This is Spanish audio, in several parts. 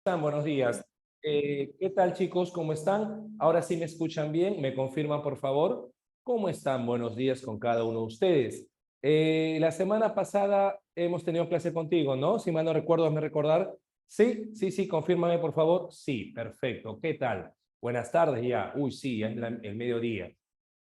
Están? Buenos días. ¿Qué tal, chicos? ¿Cómo están? Ahora sí me escuchan bien. ¿Me confirman, por favor? ¿Cómo están? Buenos días con cada uno de ustedes. La semana pasada hemos tenido clase contigo, ¿no? Si mal no recuerdo, hazme recordar. Sí, sí, sí, confírmame, por favor. Sí, perfecto. ¿Qué tal? Buenas tardes ya. Uy, sí, ya es el mediodía.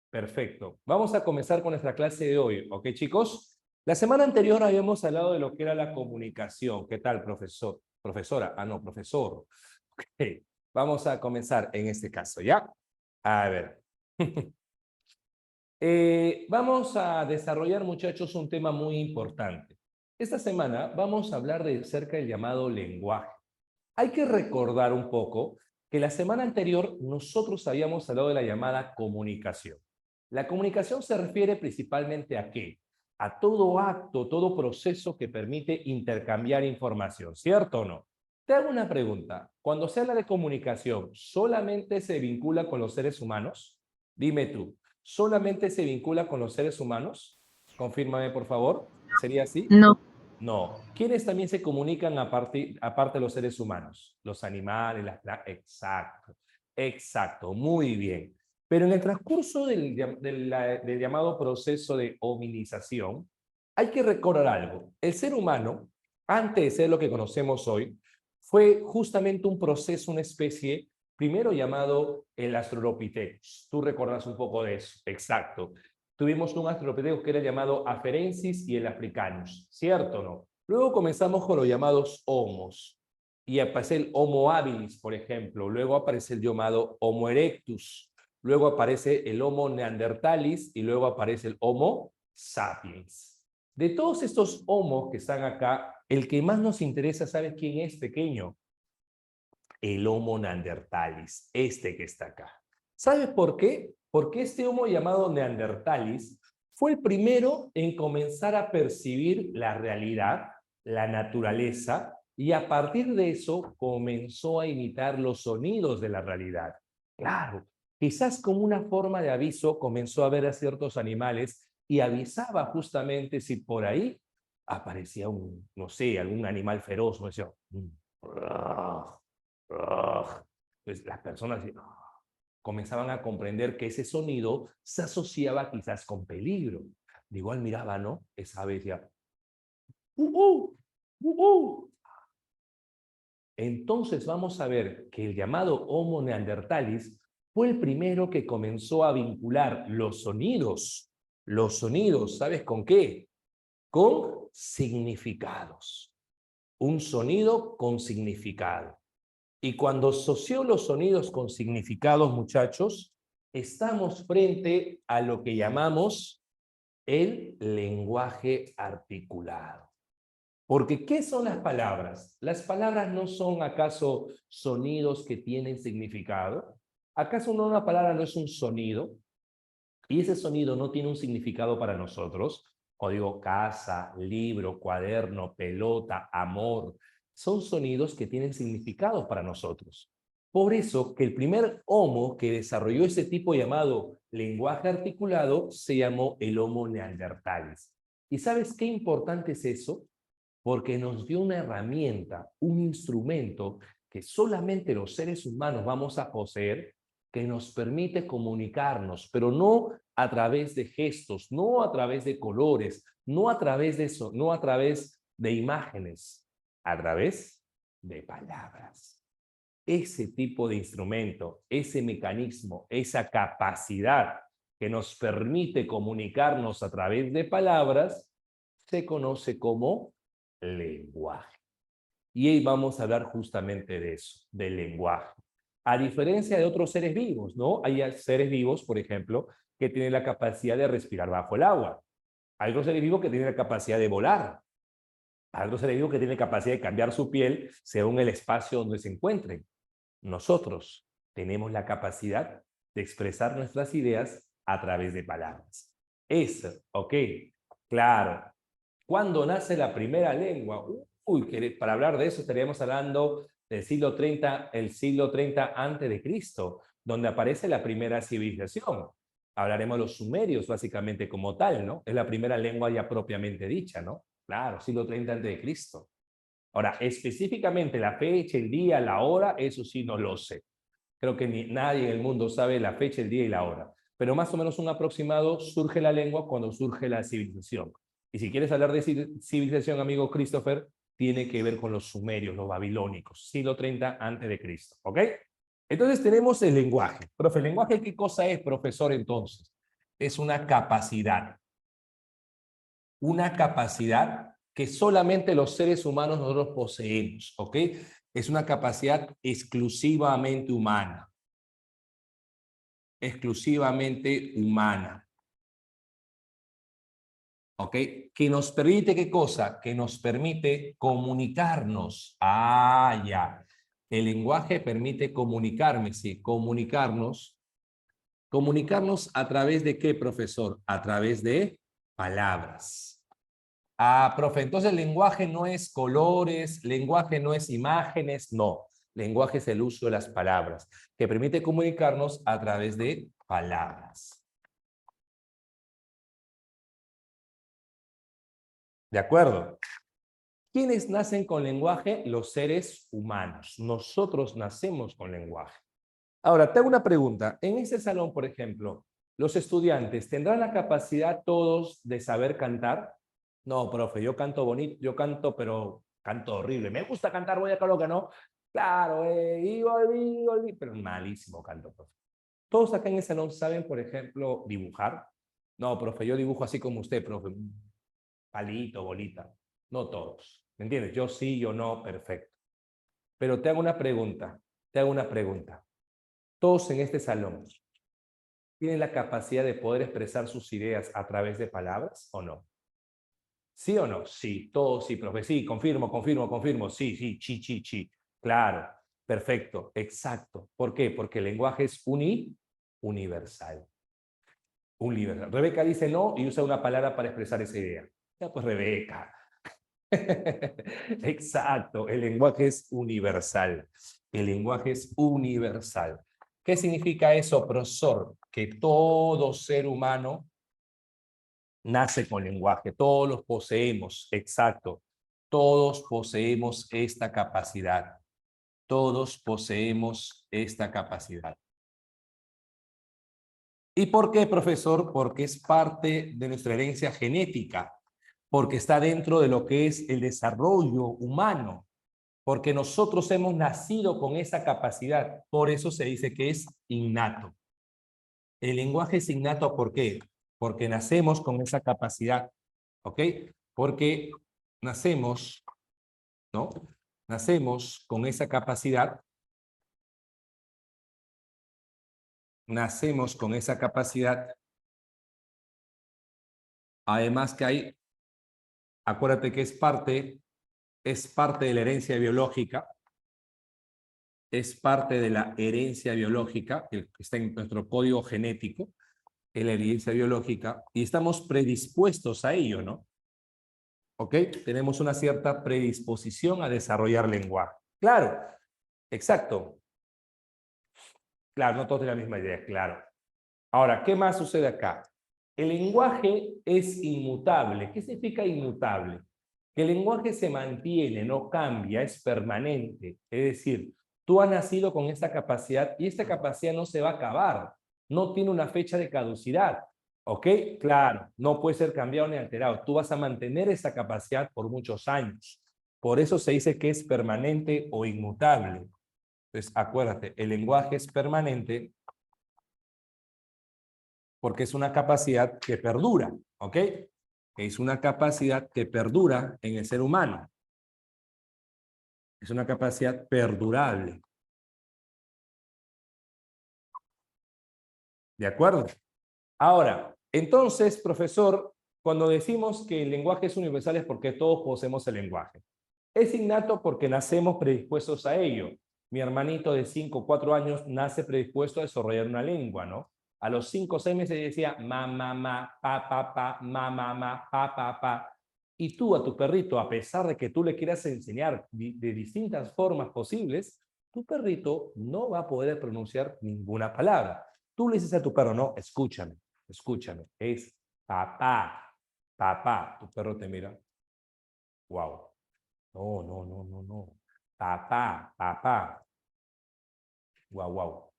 Perfecto. Vamos a comenzar con nuestra clase de hoy, ¿ok, chicos? La semana anterior habíamos hablado de lo que era la comunicación. ¿Qué tal, profesor? Profesora. Ah, no, profesor. Ok. Vamos a comenzar en este caso, ¿ya? A ver. Vamos a desarrollar, muchachos, un tema muy importante. Esta semana vamos a hablar de acerca del llamado lenguaje. Hay que recordar un poco que la semana anterior nosotros habíamos hablado de la llamada comunicación. La comunicación se refiere principalmente a qué? A todo acto, todo proceso que permite intercambiar información, ¿cierto o no? Te hago una pregunta. Cuando se habla de comunicación, ¿solamente se vincula con los seres humanos? Dime tú, ¿solamente se vincula con los seres humanos? Confírmame, por favor. ¿Sería así? No, No. ¿Quiénes también se comunican aparte de los seres humanos? Los animales, Exacto, exacto, muy bien. Pero en el transcurso del llamado proceso de hominización, hay que recordar algo. El ser humano, antes de ser lo que conocemos hoy, fue justamente un proceso, una especie, primero llamado el Australopithecus. Tú recordas un poco de eso, exacto. Tuvimos un Australopithecus que era llamado Afarensis y el Africanus, ¿cierto o no? Luego comenzamos con los llamados Homos, y aparece el Homo habilis, por ejemplo. Luego aparece el llamado Homo erectus. Luego aparece el Homo neanderthalis y luego aparece el Homo sapiens. De todos estos homos que están acá, el que más nos interesa, ¿sabes quién es, pequeño? El Homo neanderthalis, este que está acá. ¿Sabes por qué? Porque este Homo llamado neanderthalis fue el primero en comenzar a percibir la realidad, la naturaleza, y a partir de eso comenzó a imitar los sonidos de la realidad. Claro, quizás como una forma de aviso comenzó a ver a ciertos animales y avisaba justamente si por ahí aparecía un, no sé, algún animal feroz, ¿no? Decía, pues las personas comenzaban a comprender que ese sonido se asociaba quizás con peligro. De igual miraba, ¿no? Esa ave decía, ¡uh, uh! Entonces vamos a ver que el llamado Homo neanderthalis fue el primero que comenzó a vincular los sonidos, ¿sabes con qué? Con significados. Un sonido con significado. Y cuando asoció los sonidos con significados, muchachos, estamos frente a lo que llamamos el lenguaje articulado. Porque, ¿qué son las palabras? ¿Las palabras no son acaso sonidos que tienen significado? ¿Acaso una palabra no es un sonido? Y ese sonido no tiene un significado para nosotros. O digo, casa, libro, cuaderno, pelota, amor. Son sonidos que tienen significado para nosotros. Por eso que el primer homo que desarrolló ese tipo llamado lenguaje articulado se llamó el Homo neanderthalis. ¿Y sabes qué importante es eso? Porque nos dio una herramienta, un instrumento que solamente los seres humanos vamos a poseer, que nos permite comunicarnos, pero no a través de gestos, no a través de colores, no a través de eso, no a través de imágenes, a través de palabras. Ese tipo de instrumento, ese mecanismo, esa capacidad que nos permite comunicarnos a través de palabras, se conoce como lenguaje. Y hoy vamos a hablar justamente de eso, del lenguaje. A diferencia de otros seres vivos, ¿no? Hay seres vivos, por ejemplo, que tienen la capacidad de respirar bajo el agua. Hay otros seres vivos que tienen la capacidad de volar. Hay otros seres vivos que tienen la capacidad de cambiar su piel según el espacio donde se encuentren. Nosotros tenemos la capacidad de expresar nuestras ideas a través de palabras. Eso, ok, claro. ¿Cuándo nace la primera lengua? Uy, para hablar de eso estaríamos hablando del siglo 30, el siglo 30 antes de Cristo, donde aparece la primera civilización. Hablaremos de los sumerios básicamente como tal, ¿no? Es la primera lengua ya propiamente dicha, ¿no? Claro, siglo 30 antes de Cristo. Ahora, específicamente la fecha, el día, la hora, eso sí no lo sé. Creo que nadie en el mundo sabe la fecha, el día y la hora. Pero más o menos un aproximado, surge la lengua cuando surge la civilización. Y si quieres hablar de civilización, amigo Christopher, tiene que ver con los sumerios, los babilónicos, siglo 30 antes de Cristo. ¿Ok? Entonces tenemos el lenguaje. Profe, ¿el lenguaje qué cosa es, profesor, entonces? Es una capacidad. Una capacidad que solamente los seres humanos nosotros poseemos. ¿Ok? Es una capacidad exclusivamente humana. Exclusivamente humana. ¿Ok? Que nos permite, ¿qué cosa? Que nos permite comunicarnos. Ah, ya. El lenguaje permite comunicarme, sí, comunicarnos. ¿Comunicarnos a través de qué, profesor? A través de palabras. Ah, profe, entonces el lenguaje no es colores, lenguaje no es imágenes, no. Lenguaje es el uso de las palabras, que permite comunicarnos a través de palabras. ¿De acuerdo? ¿Quiénes nacen con lenguaje? Los seres humanos. Nosotros nacemos con lenguaje. Ahora, te hago una pregunta. En este salón, por ejemplo, ¿los estudiantes tendrán la capacidad todos de saber cantar? No, profe, yo canto bonito, yo canto, pero canto horrible. Me gusta cantar, voy a colocar, ¿no? Claro, pero malísimo canto, profe. ¿Todos acá en el salón saben, por ejemplo, dibujar? No, profe, yo dibujo así como usted, profe. Palito, bolita. No todos. ¿Me entiendes? Yo sí, yo no, perfecto. Pero te hago una pregunta. Te hago una pregunta. Todos en este salón tienen la capacidad de poder expresar sus ideas a través de palabras o no. ¿Sí o no? Sí, todos sí, profe. Sí, confirmo, confirmo, confirmo. Sí, sí, chi, chi, chi. Claro, perfecto, exacto. ¿Por qué? Porque el lenguaje es universal. Universal. Rebeca dice no y usa una palabra para expresar esa idea. Ya, pues Rebeca. Exacto, el lenguaje es universal. El lenguaje es universal. ¿Qué significa eso, profesor? Que todo ser humano nace con lenguaje, todos los poseemos, exacto. Todos poseemos esta capacidad. Todos poseemos esta capacidad. ¿Y por qué, profesor? Porque es parte de nuestra herencia genética, porque está dentro de lo que es el desarrollo humano, porque nosotros hemos nacido con esa capacidad. Por eso se dice que es innato. El lenguaje es innato, ¿por qué? Porque nacemos con esa capacidad, ¿ok? Porque nacemos, ¿no? Nacemos con esa capacidad, nacemos con esa capacidad. Además que hay, acuérdate que es parte de la herencia biológica, es parte de la herencia biológica, que está en nuestro código genético, en la herencia biológica, y estamos predispuestos a ello, ¿no? ¿Ok? Tenemos una cierta predisposición a desarrollar lenguaje. Claro, exacto. Claro, no todos tienen la misma idea, claro. Ahora, ¿qué más sucede acá? El lenguaje es inmutable. ¿Qué significa inmutable? Que el lenguaje se mantiene, no cambia, es permanente. Es decir, tú has nacido con esta capacidad y esta capacidad no se va a acabar. No tiene una fecha de caducidad. ¿Ok? Claro, no puede ser cambiado ni alterado. Tú vas a mantener esa capacidad por muchos años. Por eso se dice que es permanente o inmutable. Entonces, acuérdate, el lenguaje es permanente porque es una capacidad que perdura, ¿ok? Es una capacidad que perdura en el ser humano. Es una capacidad perdurable. ¿De acuerdo? Ahora, entonces, profesor, cuando decimos que el lenguaje es universal es porque todos poseemos el lenguaje. Es innato porque nacemos predispuestos a ello. Mi hermanito de 5 o 4 años nace predispuesto a desarrollar una lengua, ¿no? A los 5 o 6 meses decía ma, pa, ma, pa. Y tú a tu perrito, a pesar de que tú le quieras enseñar de distintas formas posibles, tu perrito no va a poder pronunciar ninguna palabra. Tú le dices a tu perro, no, escúchame, escúchame, es papá, papá. Tu perro te mira, wow. No, no, no, no, no. Papá, papá. Guau, guau.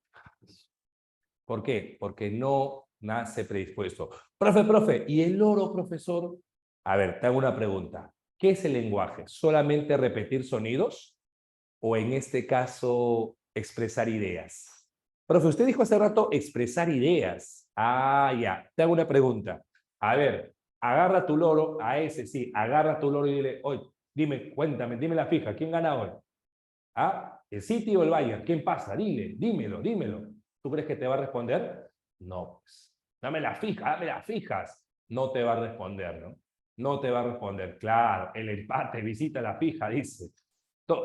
¿Por qué? Porque no nace predispuesto. Profe, ¿y el loro, profesor? A ver, te hago una pregunta. ¿Qué es el lenguaje? ¿Solamente repetir sonidos? ¿O en este caso, expresar ideas? Profe, usted dijo hace rato expresar ideas. Ah, ya. Te hago una pregunta. A ver, agarra tu loro, a ese sí, agarra tu loro y dile, oye, dime, cuéntame, dime la fija, ¿quién gana hoy? ¿Ah? ¿El City o el Bayern? ¿Quién pasa? Dile, dímelo, dímelo. ¿Tú crees que te va a responder? No, pues. Dame la fija, dame las fijas. No te va a responder, ¿no? No te va a responder. Claro, el empate visita la fija, dice.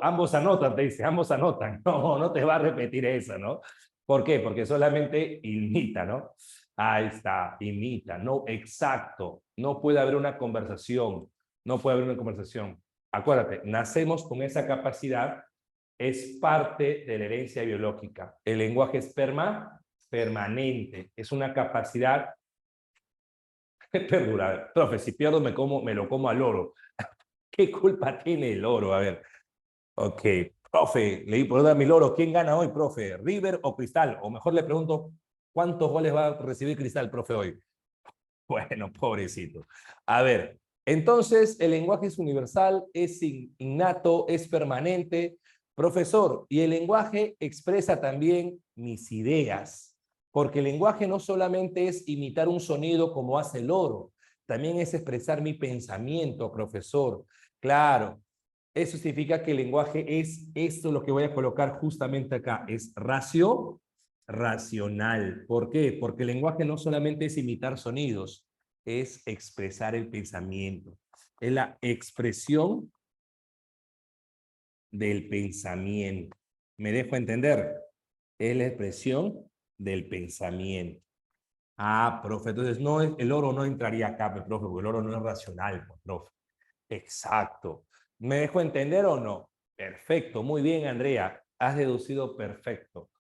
Ambos anotan, te dice, ambos anotan. No, no te va a repetir eso, ¿no? ¿Por qué? Porque solamente imita, ¿no? Ahí está, imita, no exacto. No puede haber una conversación. No puede haber una conversación. Acuérdate, nacemos con esa capacidad, es parte de la herencia biológica. El lenguaje es permanente, es una capacidad perdurar. Profe, si pierdo me lo como al loro. ¿Qué culpa tiene el loro? A ver, ok, profe, leí por dar mi loro, ¿quién gana hoy, profe? ¿River o Cristal? O mejor le pregunto, ¿cuántos goles va a recibir Cristal, profe, hoy? Bueno, pobrecito. A ver, entonces el lenguaje es universal, es innato, es permanente. Profesor, y el lenguaje expresa también mis ideas, porque el lenguaje no solamente es imitar un sonido como hace el loro, también es expresar mi pensamiento, profesor. Claro, eso significa que el lenguaje es esto lo que voy a colocar justamente acá, es racional. ¿Por qué? Porque el lenguaje no solamente es imitar sonidos, es expresar el pensamiento. Es la expresión del pensamiento. ¿Me dejo entender? Es la expresión del pensamiento. Ah, profe, entonces no, el oro no entraría acá, profe, porque el oro no es racional, profe. Exacto. ¿Me dejo entender o no? Perfecto, muy bien, Andrea. Has deducido perfecto.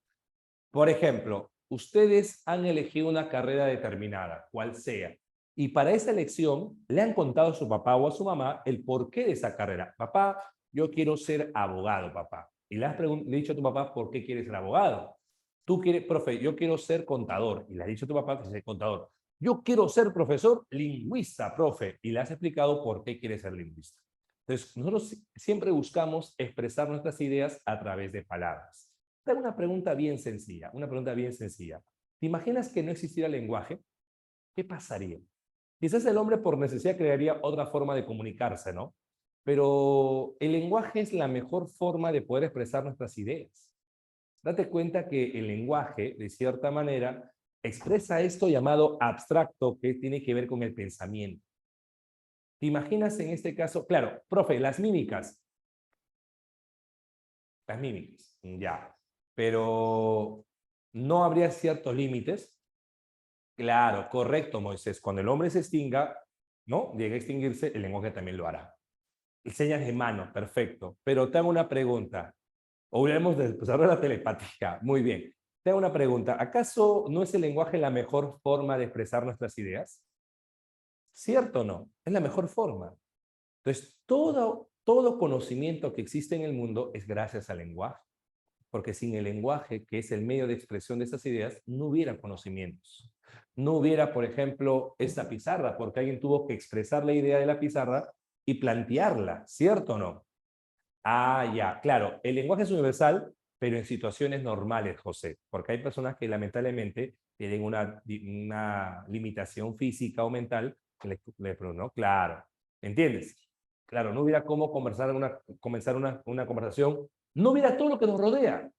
Por ejemplo, ustedes han elegido una carrera determinada, cual sea, y para esa elección le han contado a su papá o a su mamá el porqué de esa carrera. Papá, yo quiero ser abogado, papá. Y le has dicho a tu papá por qué quieres ser abogado. Tú quieres, profe, yo quiero ser contador. Y le has dicho a tu papá que es contador. Yo quiero ser profesor lingüista, profe. Y le has explicado por qué quieres ser lingüista. Entonces, nosotros siempre buscamos expresar nuestras ideas a través de palabras. Te hago una pregunta bien sencilla, una pregunta bien sencilla. ¿Te imaginas que no existiera lenguaje? ¿Qué pasaría? Quizás el hombre por necesidad crearía otra forma de comunicarse, ¿no? Pero el lenguaje es la mejor forma de poder expresar nuestras ideas. Date cuenta que el lenguaje, de cierta manera, expresa esto llamado abstracto que tiene que ver con el pensamiento. ¿Te imaginas en este caso? Claro, profe, las mímicas, ya. Pero no habría ciertos límites. Claro, correcto, Moisés. Cuando el hombre se extinga, ¿no? Llegue a extinguirse, el lenguaje también lo hará. Y señas de mano, perfecto. Pero te hago una pregunta. Hablemos de desarrollar la telepatía. Muy bien. Te hago una pregunta. ¿Acaso no es el lenguaje la mejor forma de expresar nuestras ideas? ¿Cierto o no? Es la mejor forma. Entonces, todo conocimiento que existe en el mundo es gracias al lenguaje. Porque sin el lenguaje, que es el medio de expresión de esas ideas, no hubiera conocimientos. No hubiera, por ejemplo, esta pizarra, porque alguien tuvo que expresar la idea de la pizarra y plantearla, ¿cierto o no? Ah, ya, claro, el lenguaje es universal, pero en situaciones normales, José, porque hay personas que lamentablemente tienen una limitación física o mental no, claro, ¿entiendes? Claro, no hubiera cómo comenzar una conversación, no hubiera todo lo que nos rodea.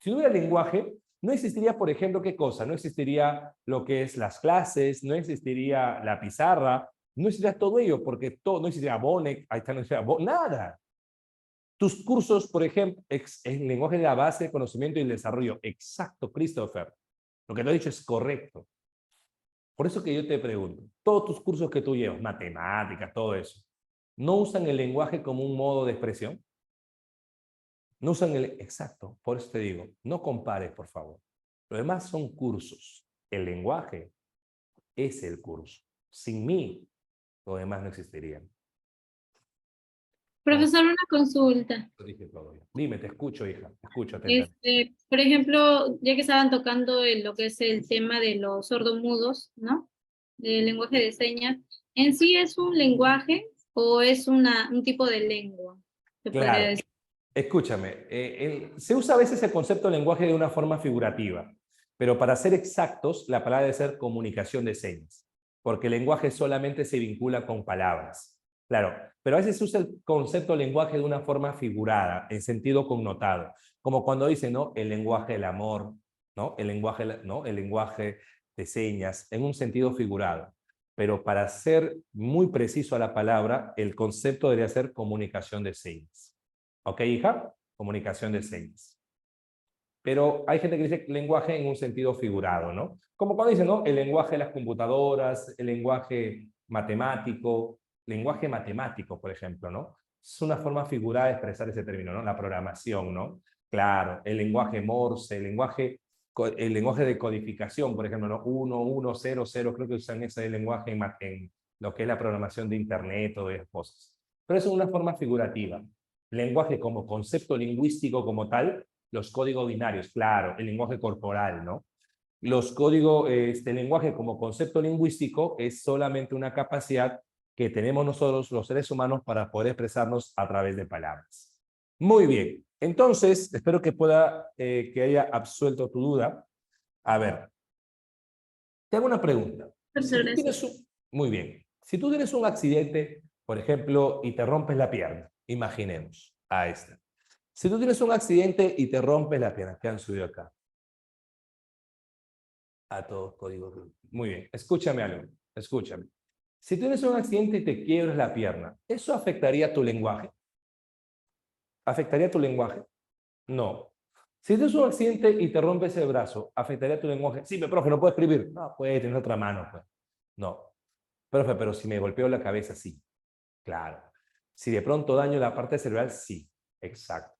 Si no hubiera lenguaje, no existiría, por ejemplo, ¿qué cosa? No existiría lo que es las clases, no existiría la pizarra, no existiría todo ello, porque todo, no existiría Bonek, ahí está, no existiría nada. Tus cursos, por ejemplo, el lenguaje de la base de conocimiento y el desarrollo. Exacto, Christopher. Lo que te he dicho es correcto. Por eso que yo te pregunto, todos tus cursos que tú llevas, matemáticas, todo eso, ¿no usan el lenguaje como un modo de expresión? No usan el... Exacto, por eso te digo, no compares, por favor. Lo demás son cursos. El lenguaje es el curso. Sin mí, lo demás no existiría. Profesor, una consulta. Lo dije todo ya. Dime, te escucho, hija. Te escucho atentamente. Por ejemplo, ya que estaban tocando lo que es el tema de los sordomudos, ¿no? Del lenguaje de señas, ¿en sí es un lenguaje o es un tipo de lengua? Se podría Claro. decir. Escúchame, se usa a veces el concepto de lenguaje de una forma figurativa, pero para ser exactos, la palabra debe ser comunicación de señas, porque el lenguaje solamente se vincula con palabras. Claro, pero a veces se usa el concepto de lenguaje de una forma figurada, en sentido connotado, como cuando dicen, ¿no? El lenguaje del amor, ¿no? ¿no? El lenguaje de señas, en un sentido figurado. Pero para ser muy preciso a la palabra, el concepto debería ser comunicación de señas. ¿Ok, hija? Comunicación de señas. Pero hay gente que dice lenguaje en un sentido figurado, ¿no? Como cuando dicen, ¿no? El lenguaje de las computadoras, el lenguaje matemático, por ejemplo, ¿no? Es una forma figurada de expresar ese término, ¿no? La programación, ¿no? Claro, el lenguaje Morse, el lenguaje de codificación, por ejemplo, ¿no? 1, 1, 0, 0, creo que usan ese lenguaje en lo que es la programación de Internet o de esas cosas. Pero eso es una forma figurativa. Lenguaje como concepto lingüístico como tal, los códigos binarios, claro, el lenguaje corporal, ¿no? Este lenguaje como concepto lingüístico es solamente una capacidad que tenemos nosotros, los seres humanos, para poder expresarnos a través de palabras. Muy bien, entonces, espero que haya absuelto tu duda. A ver, te hago una pregunta. Si Profesor, tú tienes muy bien, si tú tienes un accidente, por ejemplo, y te rompes la pierna, imaginemos a esta. Si tú tienes un accidente y te rompes la pierna, ¿qué han subido acá? A todos códigos. Muy bien, escúchame algo, escúchame. Si tienes un accidente y te quiebras la pierna, ¿eso afectaría tu lenguaje? ¿Afectaría tu lenguaje? No. Si tienes un accidente y te rompes el brazo, ¿afectaría tu lenguaje? Sí, pero profe, no puedo escribir. No, puede tener otra mano, pues. No. Profe, pero si me golpeo la cabeza, sí. Claro. Si de pronto daño la parte cerebral, sí. Exacto.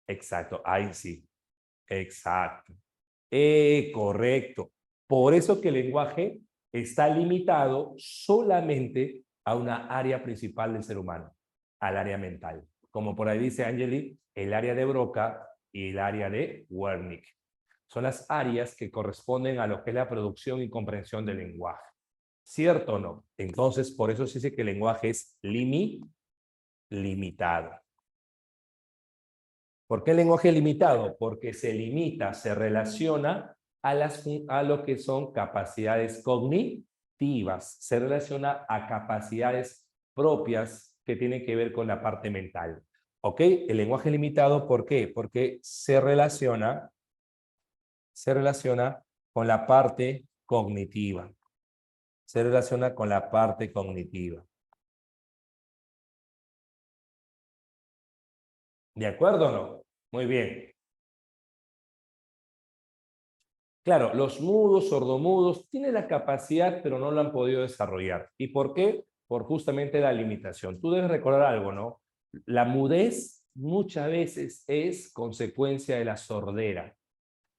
Exacto. Ahí sí. Exacto. Correcto. Por eso que el lenguaje está limitado solamente a una área principal del ser humano, al área mental. Como por ahí dice Angeli, el área de Broca y el área de Wernicke. Son las áreas que corresponden a lo que es la producción y comprensión del lenguaje. ¿Cierto o no? Entonces, por eso se dice que el lenguaje es limitado. ¿Por qué el lenguaje limitado? Porque se limita, se relaciona a lo que son capacidades cognitivas, se relaciona a capacidades propias que tienen que ver con la parte mental. ¿Ok? El lenguaje limitado, ¿por qué? Porque se relaciona con la parte cognitiva. Se relaciona con la parte cognitiva. ¿De acuerdo o no? Muy bien. Claro, los mudos, sordomudos, tienen la capacidad, pero no lo han podido desarrollar. ¿Y por qué? Por justamente la limitación. Tú debes recordar algo, ¿no? La mudez muchas veces es consecuencia de la sordera.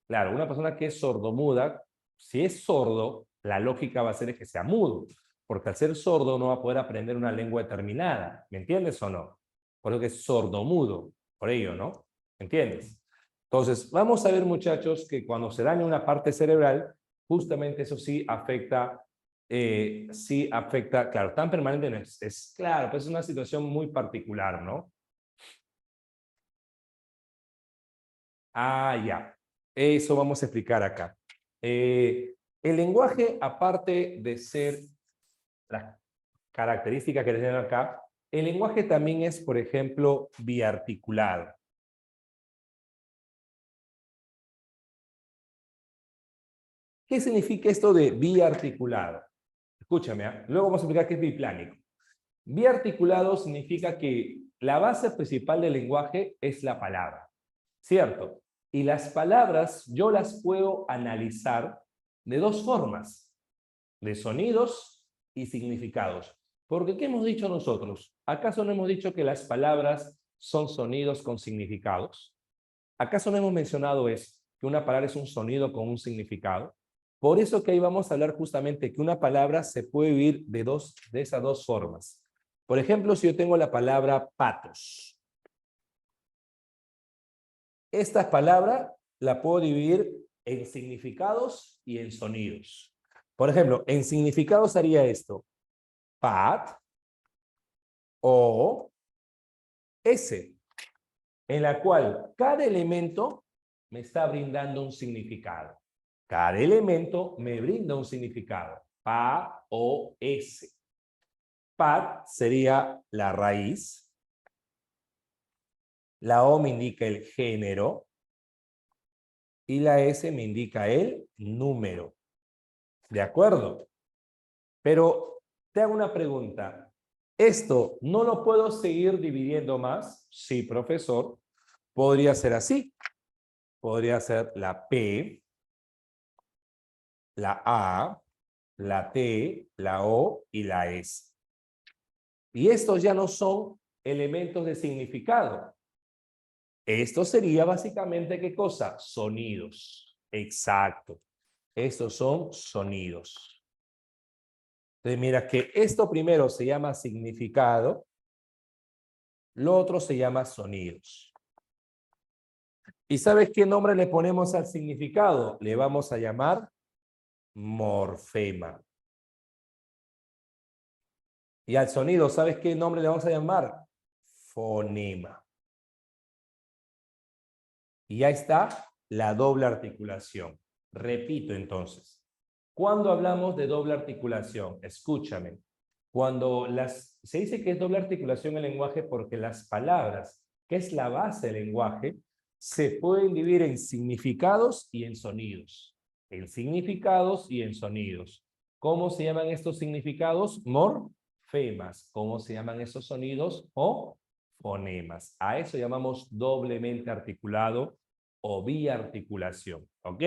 Claro, una persona que es sordomuda, si es sordo, la lógica va a ser que sea mudo, porque al ser sordo no va a poder aprender una lengua determinada. ¿Me entiendes o no? Por eso que es sordomudo, por ello, ¿no? ¿Me entiendes? Entonces, vamos a ver, muchachos, que cuando se daña una parte cerebral, justamente eso sí afecta, claro, tan permanente no es claro, pues es una situación muy particular, ¿no? Ah, ya. Eso vamos a explicar acá. El lenguaje, aparte de ser la característica que tienen acá, el lenguaje también es, por ejemplo, biarticulado. ¿Qué significa esto de biarticulado? Escúchame, ¿eh? Luego vamos a explicar qué es biplánico. Biarticulado significa que la base principal del lenguaje es la palabra, ¿cierto? Y las palabras yo las puedo analizar de dos formas, de sonidos y significados. Porque, ¿qué hemos dicho nosotros? ¿Acaso no hemos dicho que las palabras son sonidos con significados? ¿Acaso no hemos mencionado eso? Que una palabra es un sonido con un significado. Por eso que ahí vamos a hablar justamente que una palabra se puede vivir de esas dos formas. Por ejemplo, si yo tengo la palabra patos. Esta palabra la puedo dividir en significados y en sonidos. Por ejemplo, en significados haría esto. Pat o S, en la cual cada elemento me está brindando un significado. Cada elemento me brinda un significado. Pa o S. Pat sería la raíz. La O me indica el género. Y la S me indica el número. ¿De acuerdo? Pero te hago una pregunta. ¿Esto no lo puedo seguir dividiendo más? Sí, profesor. Podría ser así. Podría ser la P, la A, la T, la O y la S. Y estos ya no son elementos de significado. Esto sería básicamente, ¿qué cosa? Sonidos. Exacto. Estos son sonidos. Entonces, mira que esto primero se llama significado, lo otro se llama sonidos. ¿Y sabes qué nombre le ponemos al significado? Le vamos a llamar morfema. Y al sonido, ¿sabes qué nombre le vamos a llamar? Fonema. Y ya está la doble articulación. Repito entonces. Cuando hablamos de doble articulación, escúchame. Se dice que es doble articulación el lenguaje porque las palabras, que es la base del lenguaje, se pueden dividir en significados y en sonidos. En significados y en sonidos. ¿Cómo se llaman estos significados? Morfemas. ¿Cómo se llaman esos sonidos? O fonemas. A eso llamamos doblemente articulado o biarticulación. ¿Ok?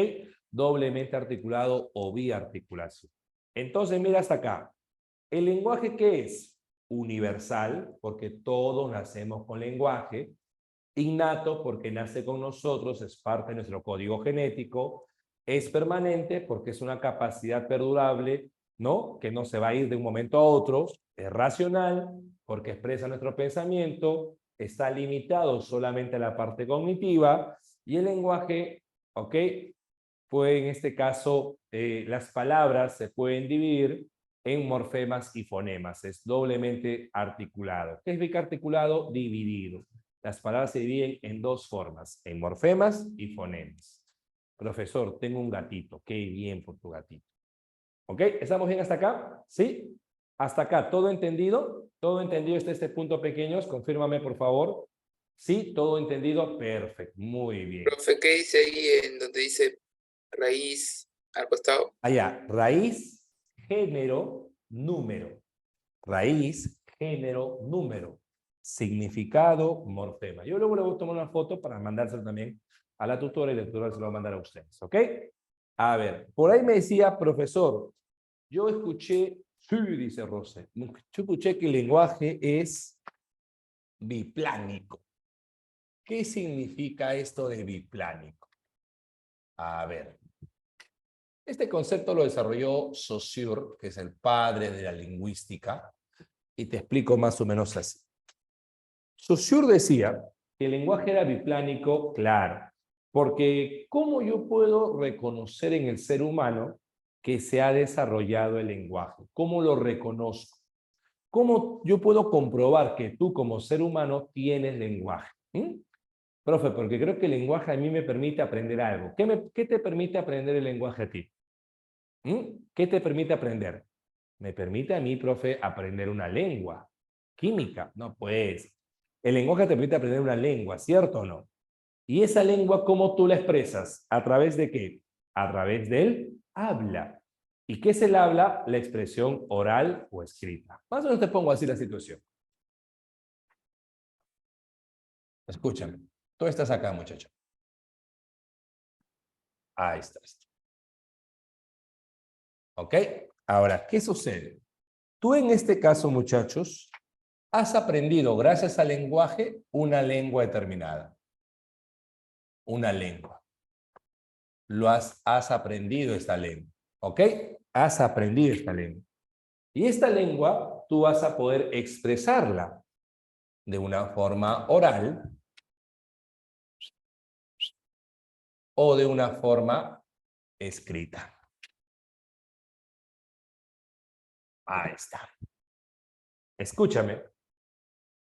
Doblemente articulado o biarticulación. Entonces, mira hasta acá. ¿El lenguaje qué es? Universal, porque todos nacemos con lenguaje. Innato, porque nace con nosotros, es parte de nuestro código genético. Es permanente, porque es una capacidad perdurable, ¿no? Que no se va a ir de un momento a otro. Es racional, porque expresa nuestro pensamiento. Está limitado solamente a la parte cognitiva. Y el lenguaje, ¿ok? Pues en este caso, las palabras se pueden dividir en morfemas y fonemas. Es doblemente articulado. ¿Qué es biarticulado? Dividido. Las palabras se dividen en dos formas, en morfemas y fonemas. Profesor, tengo un gatito. Qué bien por tu gatito. ¿Ok? ¿Estamos bien hasta acá? ¿Sí? Hasta acá. ¿Todo entendido? ¿Todo entendido hasta este punto, pequeños? Confírmame, por favor. ¿Sí? ¿Todo entendido? Perfecto. Muy bien. Profe, ¿qué dice ahí en donde dice raíz al costado? Allá, raíz, género, número. Raíz, género, número. Significado, morfema. Yo luego le voy a tomar una foto para mandárselo también a la tutora y la tutora se lo va a mandar a ustedes. ¿Ok? A ver, por ahí me decía, profesor, yo escuché, sí, dice Rosa, yo escuché que el lenguaje es biplánico. ¿Qué significa esto de biplánico? A ver. Este concepto lo desarrolló Saussure, que es el padre de la lingüística, y te explico más o menos así. Saussure decía que el lenguaje era biplánico, claro, porque ¿cómo yo puedo reconocer en el ser humano que se ha desarrollado el lenguaje? ¿Cómo lo reconozco? ¿Cómo yo puedo comprobar que tú como ser humano tienes lenguaje? Profe, porque creo que el lenguaje a mí me permite aprender algo. ¿Qué te permite aprender el lenguaje a ti? ¿Qué te permite aprender? Me permite a mí, profe, aprender una lengua. Química, no, pues. El lenguaje te permite aprender una lengua, ¿cierto o no? ¿Y esa lengua cómo tú la expresas? ¿A través de qué? A través del habla. ¿Y qué es el habla? La expresión oral o escrita. Más o menos te pongo así la situación. Escúchame. Tú estás acá, muchacho. Ahí estás. ¿Ok? Ahora, ¿qué sucede? Tú en este caso, muchachos, has aprendido, gracias al lenguaje, una lengua determinada. Una lengua. Has aprendido esta lengua. ¿Ok? Has aprendido esta lengua. Y esta lengua tú vas a poder expresarla de una forma oral o de una forma escrita. Ahí está. Escúchame.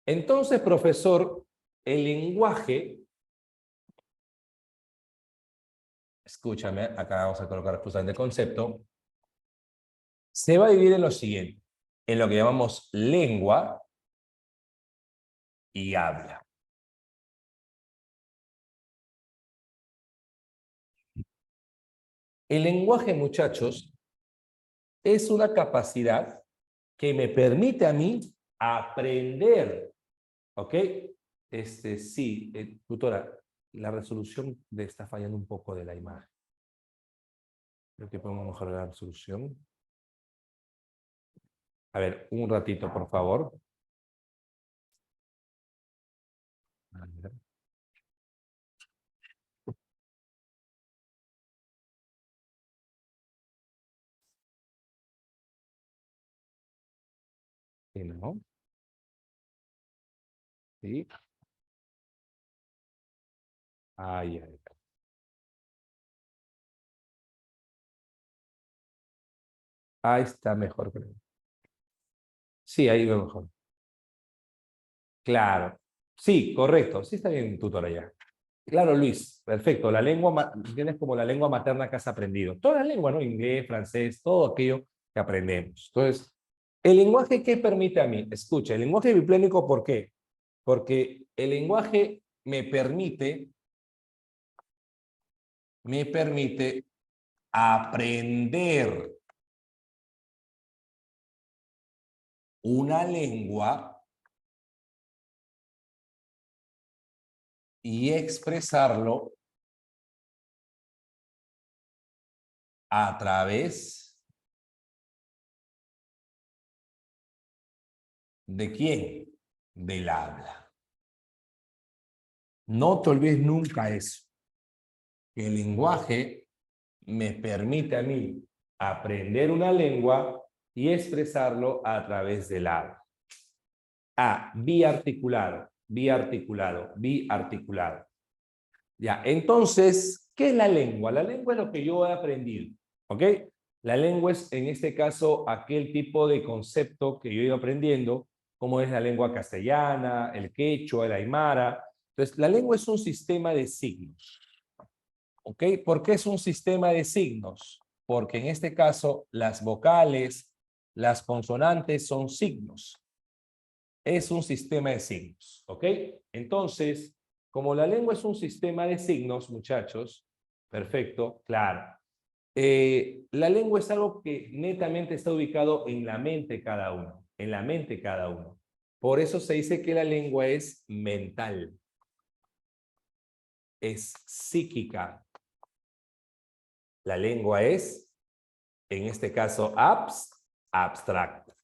Entonces, profesor, el lenguaje, escúchame, acá vamos a colocar justamente el concepto, se va a dividir en lo siguiente, en lo que llamamos lengua y habla. El lenguaje, muchachos, es una capacidad que me permite a mí aprender, ¿ok? Sí, tutora, la resolución está fallando un poco de la imagen. Creo que podemos mejorar la resolución. A ver, un ratito, por favor. A ver. Sí, ¿no? Sí. Ay, ay, ay. Ahí está mejor, creo. Sí, ahí veo mejor. Claro. Sí, correcto. Sí está bien, tutora, ya. Claro, Luis. Perfecto. La lengua, tienes como la lengua materna que has aprendido. Toda la lengua, ¿no? Inglés, francés, todo aquello que aprendemos. Entonces, ¿el lenguaje qué permite a mí? Escucha, el lenguaje biplénico, ¿por qué? Porque el lenguaje me permite aprender una lengua y expresarlo a través ¿de quién? Del habla. No te olvides nunca eso, que el lenguaje me permite a mí aprender una lengua y expresarlo a través del habla. Biarticulado, biarticulado, biarticulado. Ya, entonces, ¿qué es la lengua? La lengua es lo que yo he aprendido, ¿ok? La lengua es, en este caso, aquel tipo de concepto que yo he ido aprendiendo, como es la lengua castellana, el quechua, el aymara. Entonces, la lengua es un sistema de signos, ¿ok? ¿Por qué es un sistema de signos? Porque en este caso, las vocales, las consonantes son signos. Es un sistema de signos, ¿ok? Entonces, como la lengua es un sistema de signos, muchachos, perfecto, claro. La lengua es algo que netamente está ubicado en la mente cada uno, en la mente cada uno. Por eso se dice que la lengua es mental, es psíquica. La lengua es, en este caso, abstracta.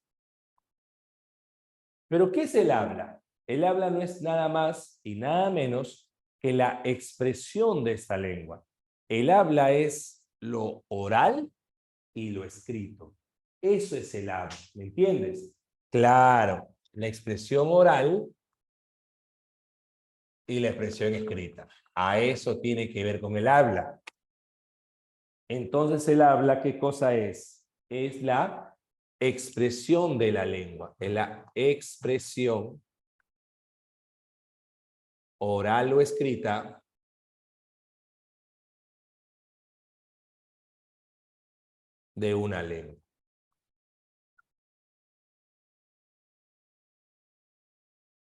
¿Pero qué es el habla? El habla no es nada más y nada menos que la expresión de esta lengua. El habla es lo oral y lo escrito. Eso es el habla, ¿me entiendes? Claro, la expresión oral y la expresión escrita. A eso tiene que ver con el habla. Entonces el habla, ¿qué cosa es? Es la expresión de la lengua, es la expresión oral o escrita de una lengua.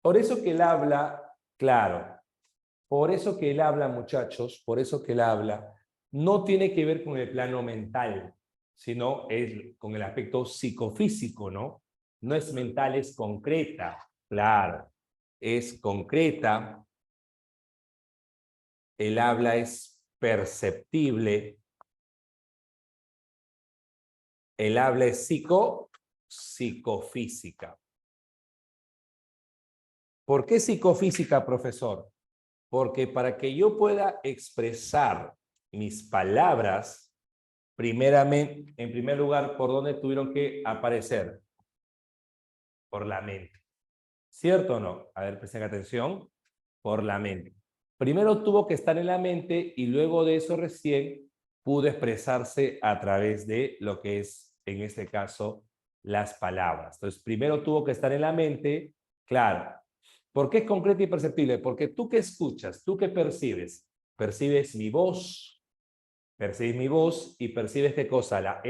Por eso que él habla, claro, por eso que él habla, muchachos, por eso que él habla, no tiene que ver con el plano mental, sino es con el aspecto psicofísico, ¿no? No es mental, es concreta, claro, es concreta, el habla es perceptible, el habla es psicofísica. ¿Por qué psicofísica, profesor? Porque para que yo pueda expresar mis palabras, primeramente, en primer lugar, ¿por dónde tuvieron que aparecer? Por la mente. ¿Cierto o no? A ver, presten atención. Por la mente. Primero tuvo que estar en la mente y luego de eso recién pudo expresarse a través de lo que es, en este caso, las palabras. Entonces, primero tuvo que estar en la mente, claro. ¿Por qué es concreto y perceptible? Porque tú que escuchas, tú que percibes, percibes mi voz, y percibes qué cosa, la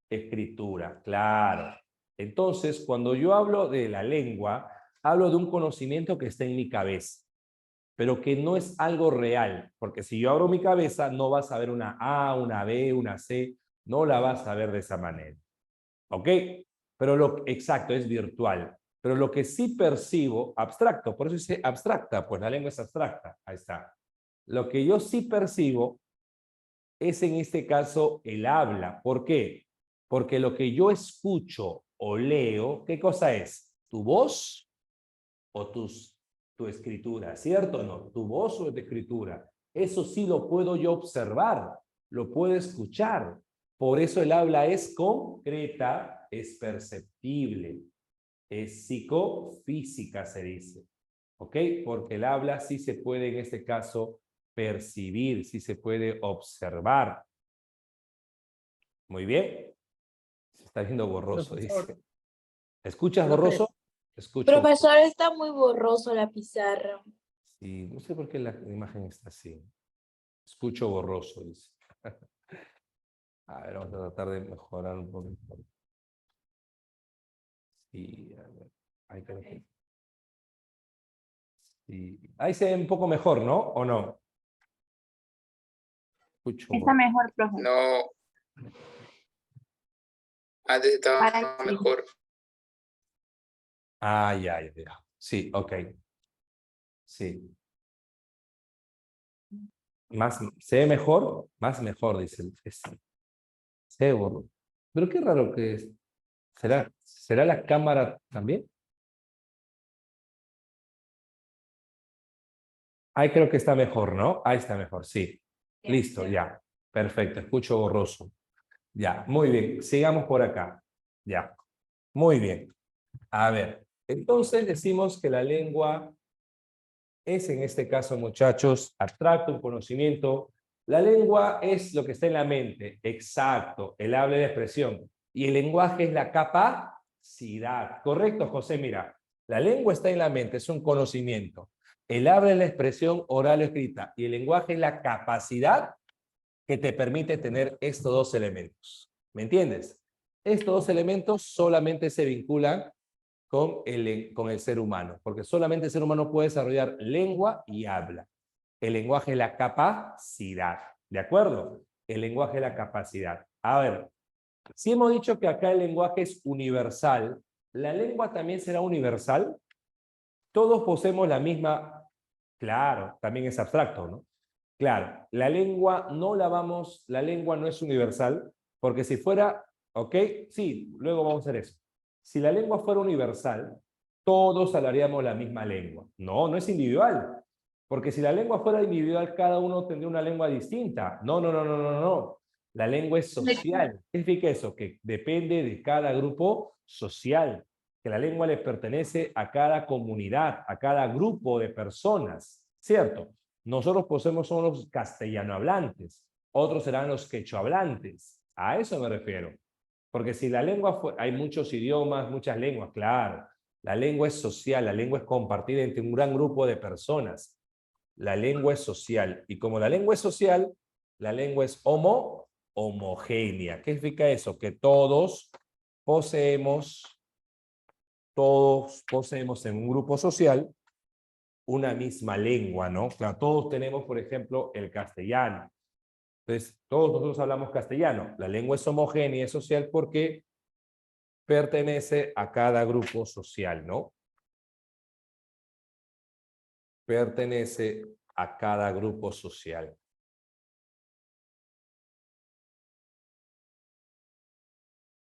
escritura, claro. Entonces, cuando yo hablo de la lengua, hablo de un conocimiento que está en mi cabeza, pero que no es algo real, porque si yo abro mi cabeza, no vas a ver una A, una B, una C, no la vas a ver de esa manera. ¿Ok? Pero exacto, es virtual. Pero lo que sí percibo, abstracto, por eso dice abstracta, pues la lengua es abstracta, ahí está. Lo que yo sí percibo es en este caso el habla. ¿Por qué? Porque lo que yo escucho o leo, ¿qué cosa es? ¿Tu voz o tu escritura? ¿Cierto o no? ¿Tu voz o tu escritura? Eso sí lo puedo yo observar, lo puedo escuchar. Por eso el habla es concreta, es perceptible, es psicofísica, se dice. ¿Ok? Porque el habla sí se puede, en este caso, percibir, sí se puede observar. Muy bien. Se está viendo borroso, dice. ¿Escuchas borroso? Escucho. Profesor, está muy borroso la pizarra. Sí, no sé por qué la imagen está así. Escucho borroso, dice. A ver, vamos a tratar de mejorar un poquito. Sí, a ver. Ahí creo que... Sí. Ahí se ve un poco mejor, ¿no? ¿O no? Escucho Está borroso. mejor, profe. No, antes estaba Para ti. mejor. Ah, ya. Sí, ok. Sí. ¿Se ve mejor? Más mejor, dice el se ve borroso. Pero qué raro que es. ¿Será la cámara también? Ahí creo que está mejor, ¿no? Ahí está mejor, sí. Listo, ya. Perfecto, escucho borroso. Ya, muy bien. Sigamos por acá. Ya. Muy bien. A ver, entonces decimos que la lengua es, en este caso, muchachos, abstracto, un conocimiento. La lengua es lo que está en la mente. Exacto, el habla y la expresión. Y el lenguaje es la capacidad. ¿Correcto, José? Mira, la lengua está en la mente, es un conocimiento. El habla es la expresión oral o escrita. Y el lenguaje es la capacidad que te permite tener estos dos elementos. ¿Me entiendes? Estos dos elementos solamente se vinculan con el ser humano, porque solamente el ser humano puede desarrollar lengua y habla. El lenguaje es la capacidad, ¿de acuerdo? El lenguaje es la capacidad. A ver, si hemos dicho que acá el lenguaje es universal, ¿la lengua también será universal? Todos poseemos la misma, claro, también es abstracto, ¿no? Claro, la lengua la lengua no es universal, porque si fuera, ¿ok? Sí, luego vamos a hacer eso. Si la lengua fuera universal, todos hablaríamos la misma lengua. No, no es individual, porque si la lengua fuera individual, cada uno tendría una lengua distinta. No. La lengua es social. ¿Qué significa eso? Que depende de cada grupo social, que la lengua le pertenece a cada comunidad, a cada grupo de personas, ¿cierto? Nosotros poseemos son los castellanohablantes, otros serán los quechohablantes. A eso me refiero. Porque si la lengua hay muchos idiomas, muchas lenguas, claro. La lengua es social, la lengua es compartida entre un gran grupo de personas. La lengua es social. Y como la lengua es social, la lengua es homogénea. ¿Qué significa eso? Que todos poseemos en un grupo social una misma lengua, ¿no? Claro, todos tenemos, por ejemplo, el castellano. Entonces, todos nosotros hablamos castellano. La lengua es homogénea y es social porque pertenece a cada grupo social, ¿no? Pertenece a cada grupo social.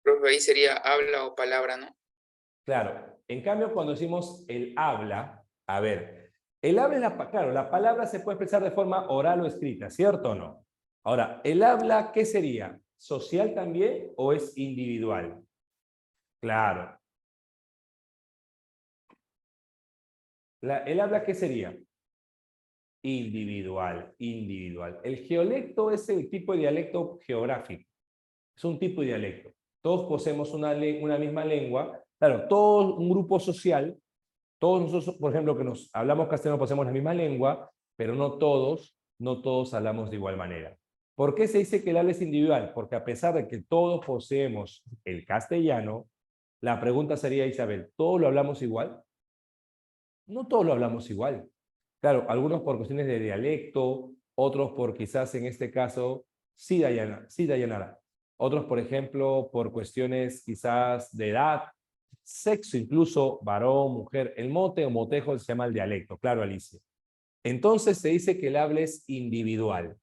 Profe, ahí sería habla o palabra, ¿no? Claro. En cambio, cuando decimos el habla, a ver, el habla es claro, la palabra se puede expresar de forma oral o escrita, ¿cierto o no? Ahora, el habla, ¿qué sería? ¿Social también o es individual? Claro. ¿El habla qué sería? Individual, individual. El geolecto es el tipo de dialecto geográfico. Es un tipo de dialecto. Todos poseemos una misma lengua. Claro, todo un grupo social, todos nosotros, por ejemplo, que nos hablamos castellano, poseemos la misma lengua, pero no todos hablamos de igual manera. ¿Por qué se dice que el habla es individual? Porque a pesar de que todos poseemos el castellano, la pregunta sería, Isabel, ¿todos lo hablamos igual? No todos lo hablamos igual. Claro, algunos por cuestiones de dialecto, otros por quizás en este caso, sí, Dayanara. Otros, por ejemplo, por cuestiones quizás de edad, sexo, incluso varón, mujer. El mote o motejo se llama el dialecto, claro, Alicia. Entonces se dice que el habla es individual.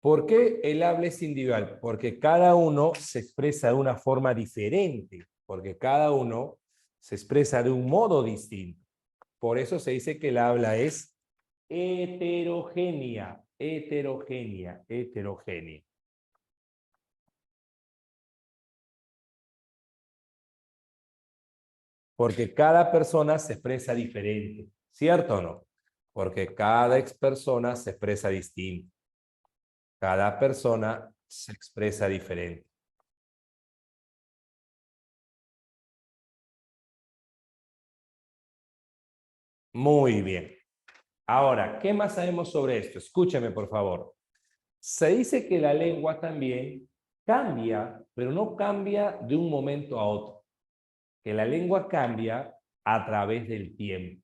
¿Por qué el habla es individual? Porque cada uno se expresa de una forma diferente, porque cada uno se expresa de un modo distinto. Por eso se dice que el habla es heterogénea, heterogénea, heterogénea. Porque cada persona se expresa diferente, ¿cierto o no? Porque cada persona se expresa distinto. Cada persona se expresa diferente. Muy bien. Ahora, ¿qué más sabemos sobre esto? Escúchame, por favor. Se dice que la lengua también cambia, pero no cambia de un momento a otro. Que la lengua cambia a través del tiempo.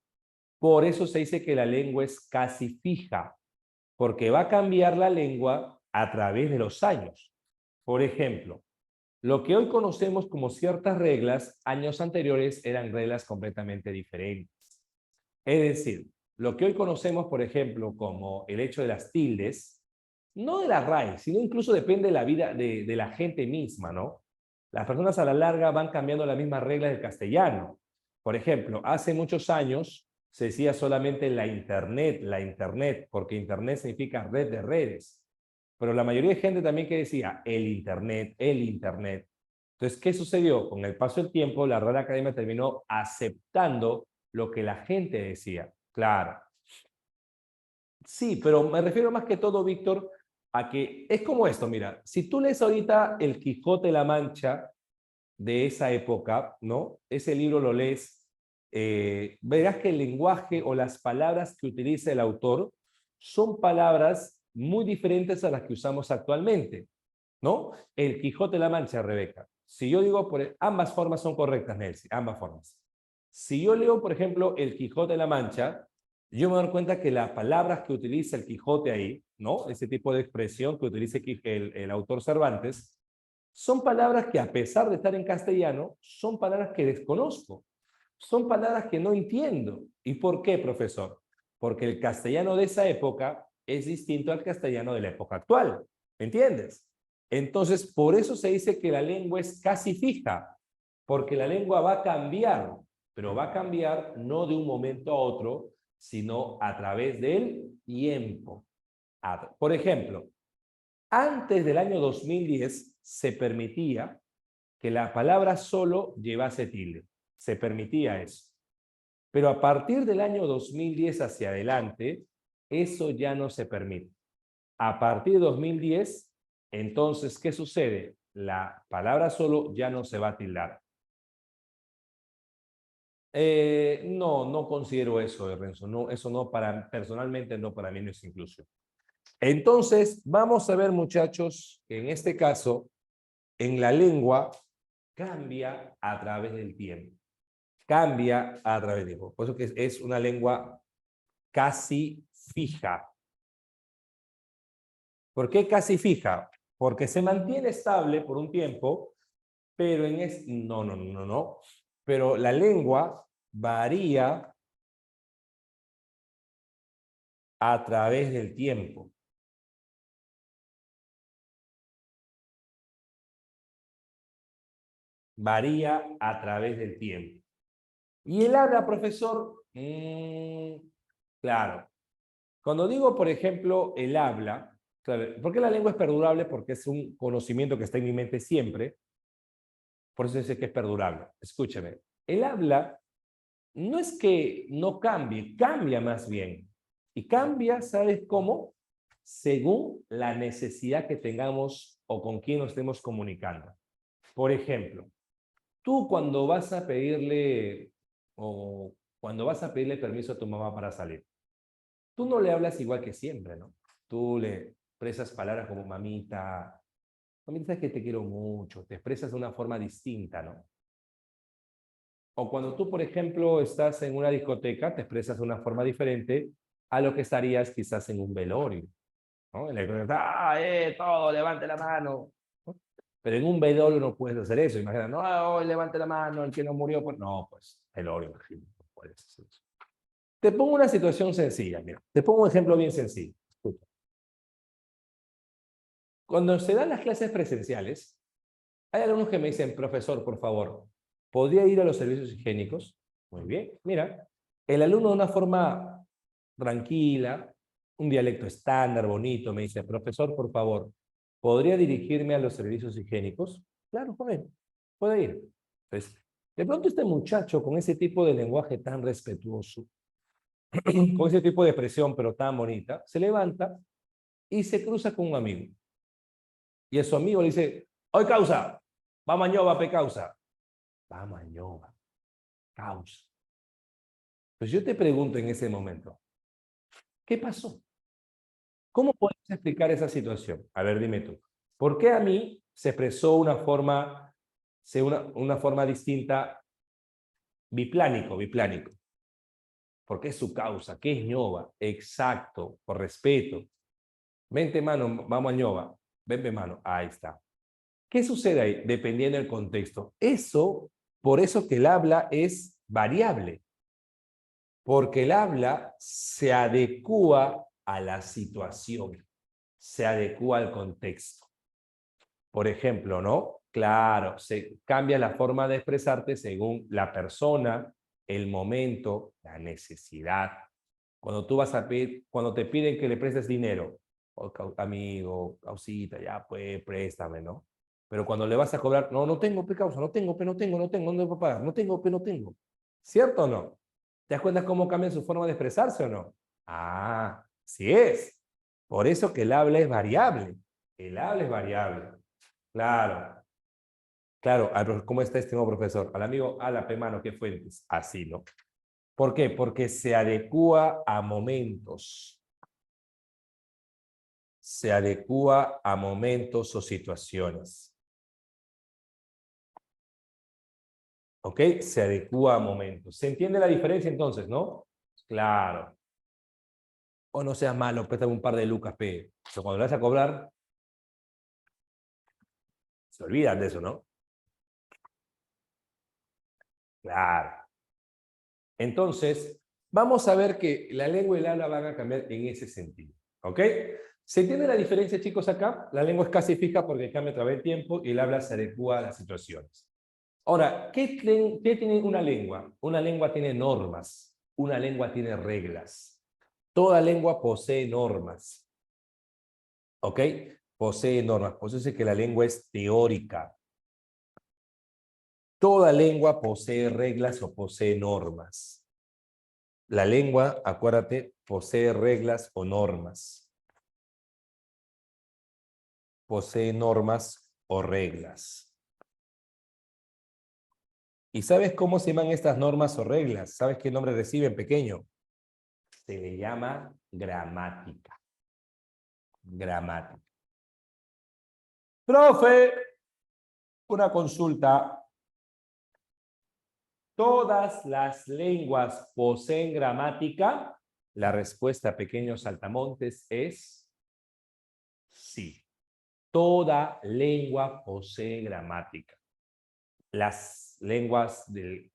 Por eso se dice que la lengua es casi fija, porque va a cambiar la lengua a través de los años. Por ejemplo, lo que hoy conocemos como ciertas reglas, años anteriores eran reglas completamente diferentes. Es decir, lo que hoy conocemos, por ejemplo, como el hecho de las tildes, no de la RAE, sino incluso depende de la vida de la gente misma, ¿no? Las personas a la larga van cambiando las mismas reglas del castellano. Por ejemplo, hace muchos años se decía solamente la internet, porque internet significa red de redes. Pero la mayoría de gente también que decía el internet, el internet. Entonces, ¿qué sucedió? Con el paso del tiempo, la Real Academia terminó aceptando lo que la gente decía. Claro. Sí, pero me refiero más que todo, Víctor, a que es como esto, mira, si tú lees ahorita El Quijote de la Mancha de esa época, ¿no? Ese libro lo lees, verás que el lenguaje o las palabras que utiliza el autor son palabras muy diferentes a las que usamos actualmente, ¿no? El Quijote de la Mancha, Rebeca. Si yo digo, ambas formas son correctas, Nelsi, ambas formas. Si yo leo, por ejemplo, El Quijote de la Mancha, yo me doy cuenta que las palabras que utiliza el Quijote ahí, ¿no? Ese tipo de expresión que utiliza el autor Cervantes, son palabras que a pesar de estar en castellano, son palabras que desconozco. Son palabras que no entiendo. ¿Y por qué, profesor? Porque el castellano de esa época es distinto al castellano de la época actual. ¿Entiendes? Entonces, por eso se dice que la lengua es casi fija, porque la lengua va a cambiar, pero va a cambiar no de un momento a otro, sino a través del tiempo. Por ejemplo, antes del año 2010 se permitía que la palabra solo llevase tilde. Se permitía eso. Pero a partir del año 2010 hacia adelante, eso ya no se permite. A partir de 2010, entonces, ¿qué sucede? La palabra solo ya no se va a tildar. No considero eso, Renzo. No, eso no personalmente no para mí no es inclusión. Entonces, vamos a ver, muchachos, que en este caso, en la lengua, cambia a través del tiempo. Cambia a través del tiempo. Por eso que es una lengua casi fija. ¿Por qué casi fija? Porque se mantiene estable por un tiempo, pero no. Pero la lengua varía a través del tiempo. Varía a través del tiempo. ¿Y el habla, profesor? Claro. Cuando digo, por ejemplo, el habla, claro, ¿por qué la lengua es perdurable? Porque es un conocimiento que está en mi mente siempre. Por eso dice que es perdurable. Escúcheme. El habla no es que no cambie, cambia más bien. Y cambia, ¿sabes cómo? Según la necesidad que tengamos o con quién nos estemos comunicando. Por ejemplo, tú cuando vas a pedirle permiso a tu mamá para salir, tú no le hablas igual que siempre, ¿no? Tú le expresas palabras como mamita, mamita, sabes que te quiero mucho, te expresas de una forma distinta, ¿no? O cuando tú, por ejemplo, estás en una discoteca, te expresas de una forma diferente a lo que estarías quizás en un velorio, ¿no? En la discoteca, todo, levante la mano, ¿no? Pero en un velorio no puedes hacer eso. Imagina, no, hoy levante la mano, el que no murió, pues no, pues, velorio, imagínate, no puedes hacer eso. Te pongo una situación sencilla, mira, te pongo un ejemplo bien sencillo. Escucha. Cuando se dan las clases presenciales, hay algunos que me dicen, profesor, por favor, ¿podría ir a los servicios higiénicos? Muy bien, mira, el alumno de una forma tranquila, un dialecto estándar, bonito, me dice, profesor, por favor, ¿podría dirigirme a los servicios higiénicos? Claro, joven, puede ir. Entonces, de pronto este muchacho con ese tipo de lenguaje tan respetuoso, con ese tipo de expresión pero tan bonita, se levanta y se cruza con un amigo. Y a su amigo le dice, hoy causa, vamos a ñoba, pe causa. Vamos a ñoba, causa. Pues yo te pregunto en ese momento, ¿qué pasó? ¿Cómo puedes explicar esa situación? A ver, dime tú. ¿Por qué a mí se expresó una forma distinta, biplánico? ¿Por qué es su causa? ¿Qué es ñoba? Exacto, por respeto. Vente, mano, vamos a ñoba. Ven, mano. Ahí está. ¿Qué sucede ahí? Dependiendo del contexto. Por eso que el habla es variable. Porque el habla se adecúa a la situación, se adecúa al contexto. Por ejemplo, ¿no? Claro, se cambia la forma de expresarte según la persona, el momento, la necesidad. Cuando tú vas a pedir, cuando te piden que le prestes dinero, oh, amigo, causita, ya pues, préstame, ¿no? Pero cuando le vas a cobrar, no, no tengo, causa, no tengo, no puedo pagar, no tengo. ¿Cierto o no? ¿Te das cuenta cómo cambia su forma de expresarse o no? Ah, sí es. Por eso que el habla es variable. El habla es variable. Claro. Claro, ¿cómo está este nuevo profesor? Al amigo, a la mano, ¿qué fuentes? Así, ¿no? ¿Por qué? Porque se adecúa a momentos. Se adecúa a momentos o situaciones. ¿Ok? Se adecúa a momentos. ¿Se entiende la diferencia entonces, no? Claro. O no seas malo, préstame un par de lucas, pe. Pero cuando le vas a cobrar, se olvidan de eso, ¿no? Claro. Entonces, vamos a ver que la lengua y el habla van a cambiar en ese sentido. ¿Ok? ¿Se entiende la diferencia, chicos, acá? La lengua es casi fija porque cambia a través del tiempo y el habla se adecúa a las situaciones. Ahora, ¿qué tiene una lengua? Una lengua tiene normas. Una lengua tiene reglas. Toda lengua posee normas. ¿Ok? Posee normas. Por eso dice que la lengua es teórica. Toda lengua posee reglas o posee normas. La lengua, acuérdate, posee reglas o normas. Posee normas o reglas. ¿Y sabes cómo se llaman estas normas o reglas? ¿Sabes qué nombre reciben, pequeño? Se le llama gramática. Gramática. Profe, una consulta. ¿Todas las lenguas poseen gramática? La respuesta, pequeños saltamontes, es sí. Toda lengua posee gramática. Las lenguas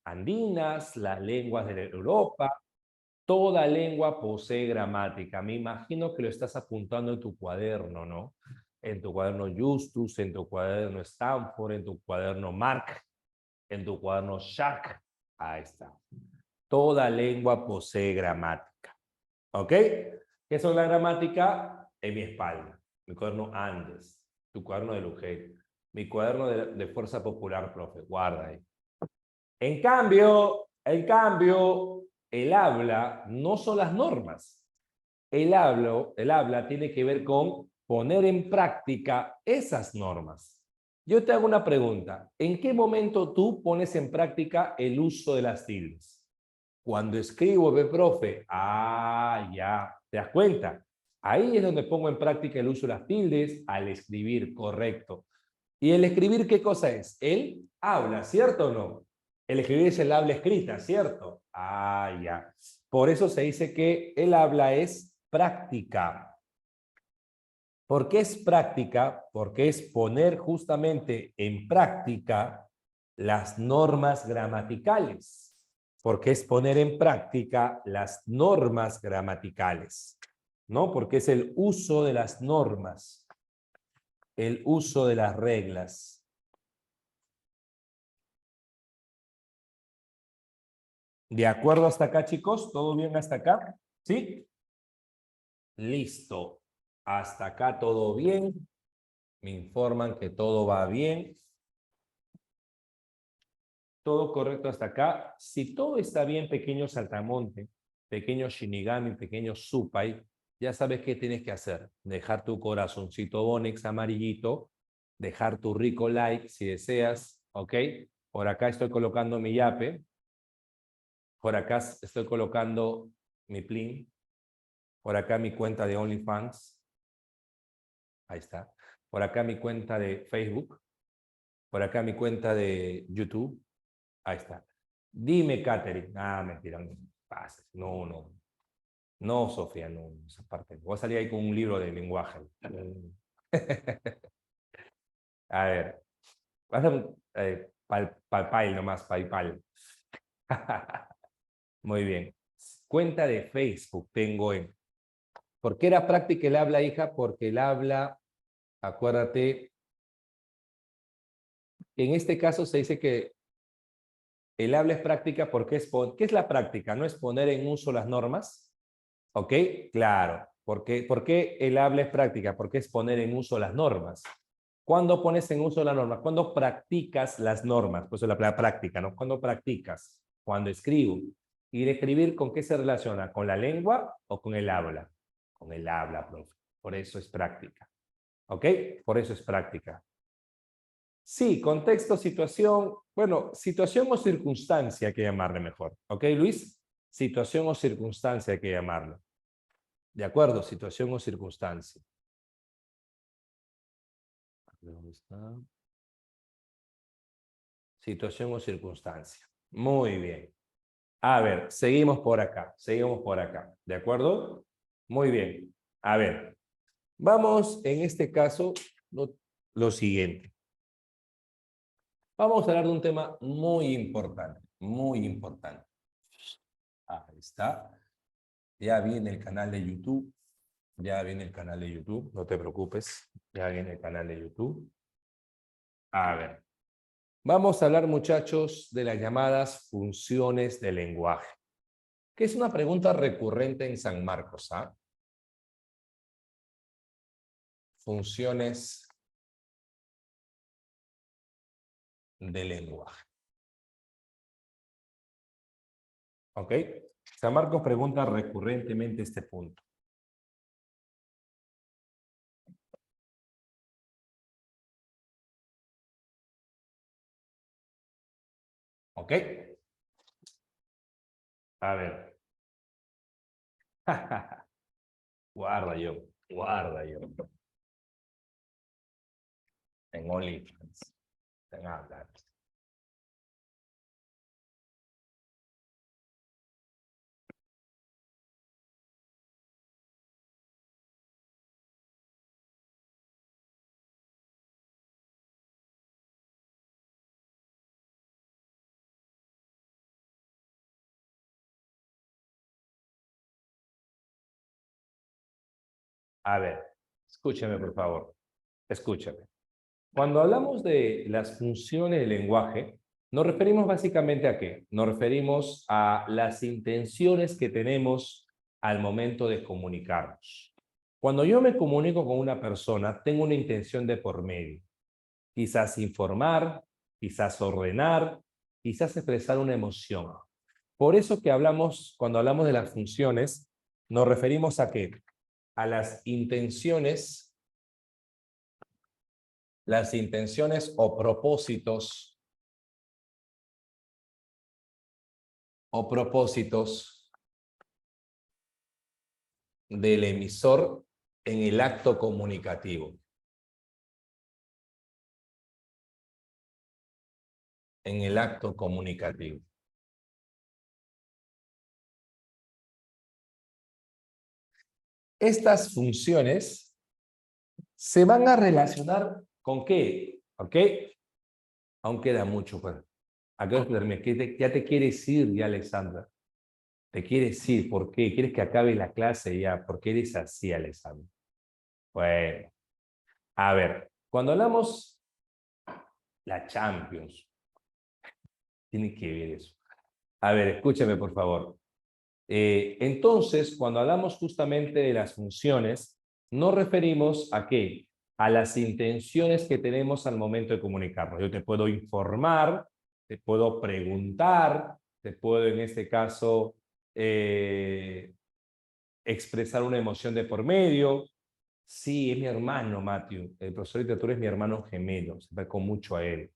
andinas, las lenguas de Europa, toda lengua posee gramática. Me imagino que lo estás apuntando en tu cuaderno, ¿no? En tu cuaderno Justus, en tu cuaderno Stanford, en tu cuaderno Mark, en tu cuaderno Shark. Ahí está. Toda lengua posee gramática. ¿Ok? ¿Qué son la gramática? En mi espalda. Mi cuaderno Andes. Tu cuaderno de Lugel. Mi cuaderno de Fuerza Popular, profe. Guarda ahí. En cambio, En cambio, el habla no son las normas. El habla tiene que ver con poner en práctica esas normas. Yo te hago una pregunta. ¿En qué momento tú pones en práctica el uso de las tildes? Cuando escribo, profe. Ah, ya. ¿Te das cuenta? Ahí es donde pongo en práctica el uso de las tildes al escribir, correcto. ¿Y el escribir qué cosa es? El habla, ¿cierto o no? El escribir es el habla escrita, ¿cierto? Ah, ya. Por eso se dice que el habla es práctica. ¿Por qué es práctica? Porque es poner justamente en práctica las normas gramaticales. Porque es poner en práctica las normas gramaticales. ¿No? Porque es el uso de las normas. El uso de las reglas. ¿De acuerdo hasta acá, chicos? ¿Todo bien hasta acá? ¿Sí? Listo. Hasta acá todo bien. Me informan que todo va bien. Todo correcto hasta acá. Si todo está bien, pequeño saltamonte, pequeño shinigami, pequeño supai, ya sabes qué tienes que hacer. Dejar tu corazoncito Bonex amarillito, dejar tu rico like si deseas, ¿ok? Por acá estoy colocando mi yape. Por acá estoy colocando mi plin. Por acá mi cuenta de OnlyFans. Ahí está. Por acá mi cuenta de Facebook. Por acá mi cuenta de YouTube. Ahí está. Dime, Katherine. Ah, mentira, no pases. No, no. No, Sofía, no. Esa parte. Voy a salir ahí con un libro de lenguaje. A ver. Vas a PayPal nomás, PayPal. Muy bien. Cuenta de Facebook tengo en. ¿Por qué era práctica el habla, hija? Porque el habla, acuérdate, en este caso se dice que el habla es práctica porque ¿qué es la práctica? ¿No es poner en uso las normas? ¿Ok? Claro. ¿Por qué el habla es práctica? Porque es poner en uso las normas. ¿Cuándo pones en uso las normas? Cuando practicas las normas. Pues es la palabra práctica, ¿no? Cuando practicas. Cuando escribo. ¿Y de escribir con qué se relaciona? ¿Con la lengua o con el habla? Con el habla, profe. Por eso es práctica. ¿Ok? Por eso es práctica. Sí, contexto, situación. Bueno, situación o circunstancia hay que llamarle mejor. ¿Ok, Luis? Situación o circunstancia hay que llamarlo. ¿De acuerdo? Situación o circunstancia. ¿Dónde está? Situación o circunstancia. Muy bien. A ver, seguimos por acá. Seguimos por acá. ¿De acuerdo? Muy bien. A ver, vamos en este caso lo siguiente. Vamos a hablar de un tema muy importante. Muy importante. Ahí está. Ya viene el canal de YouTube. Ya viene el canal de YouTube. No te preocupes. Ya viene el canal de YouTube. A ver. Vamos a hablar, muchachos, de las llamadas funciones de lenguaje, que es una pregunta recurrente en San Marcos, ¿ah? Funciones de lenguaje. ¿Ok? San Marcos pregunta recurrentemente este punto. ¿Ok? A ver. Guarda yo. En OnlyFans. En hablar. A ver, escúcheme, por favor. Escúchame. Cuando hablamos de las funciones del lenguaje, nos referimos básicamente a qué? Nos referimos a las intenciones que tenemos al momento de comunicarnos. Cuando yo me comunico con una persona, tengo una intención de por medio. Quizás informar, quizás ordenar, quizás expresar una emoción. Por eso que hablamos, cuando hablamos de las funciones, nos referimos ¿a qué? A las intenciones o propósitos del emisor en el acto comunicativo. En el acto comunicativo. Estas funciones se van a relacionar ¿con qué? ¿Ok? Aún queda mucho, pues. Ya te quieres ir, ya, Alexandra. Te quieres ir, ¿por qué? ¿Quieres que acabe la clase ya? ¿Por qué eres así, Alexandra? Bueno, a ver, cuando hablamos la Champions, tiene que ver eso. A ver, escúchame, por favor. Entonces, cuando hablamos justamente de las funciones, nos referimos ¿a qué? A las intenciones que tenemos al momento de comunicarnos. Yo te puedo informar, te puedo preguntar, te puedo en este caso expresar una emoción de por medio. Sí, es mi hermano, Matthew. El profesor de literatura es mi hermano gemelo. Se parece mucho a él,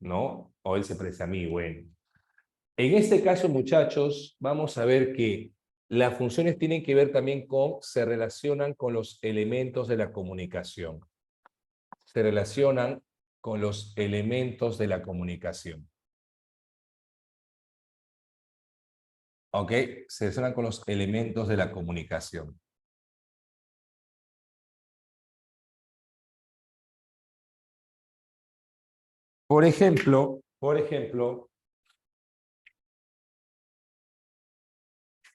¿no? O él se parece a mí, bueno. En este caso, muchachos, vamos a ver que las funciones tienen que ver también se relacionan con los elementos de la comunicación. Se relacionan con los elementos de la comunicación. ¿Ok? Se relacionan con los elementos de la comunicación. Por ejemplo,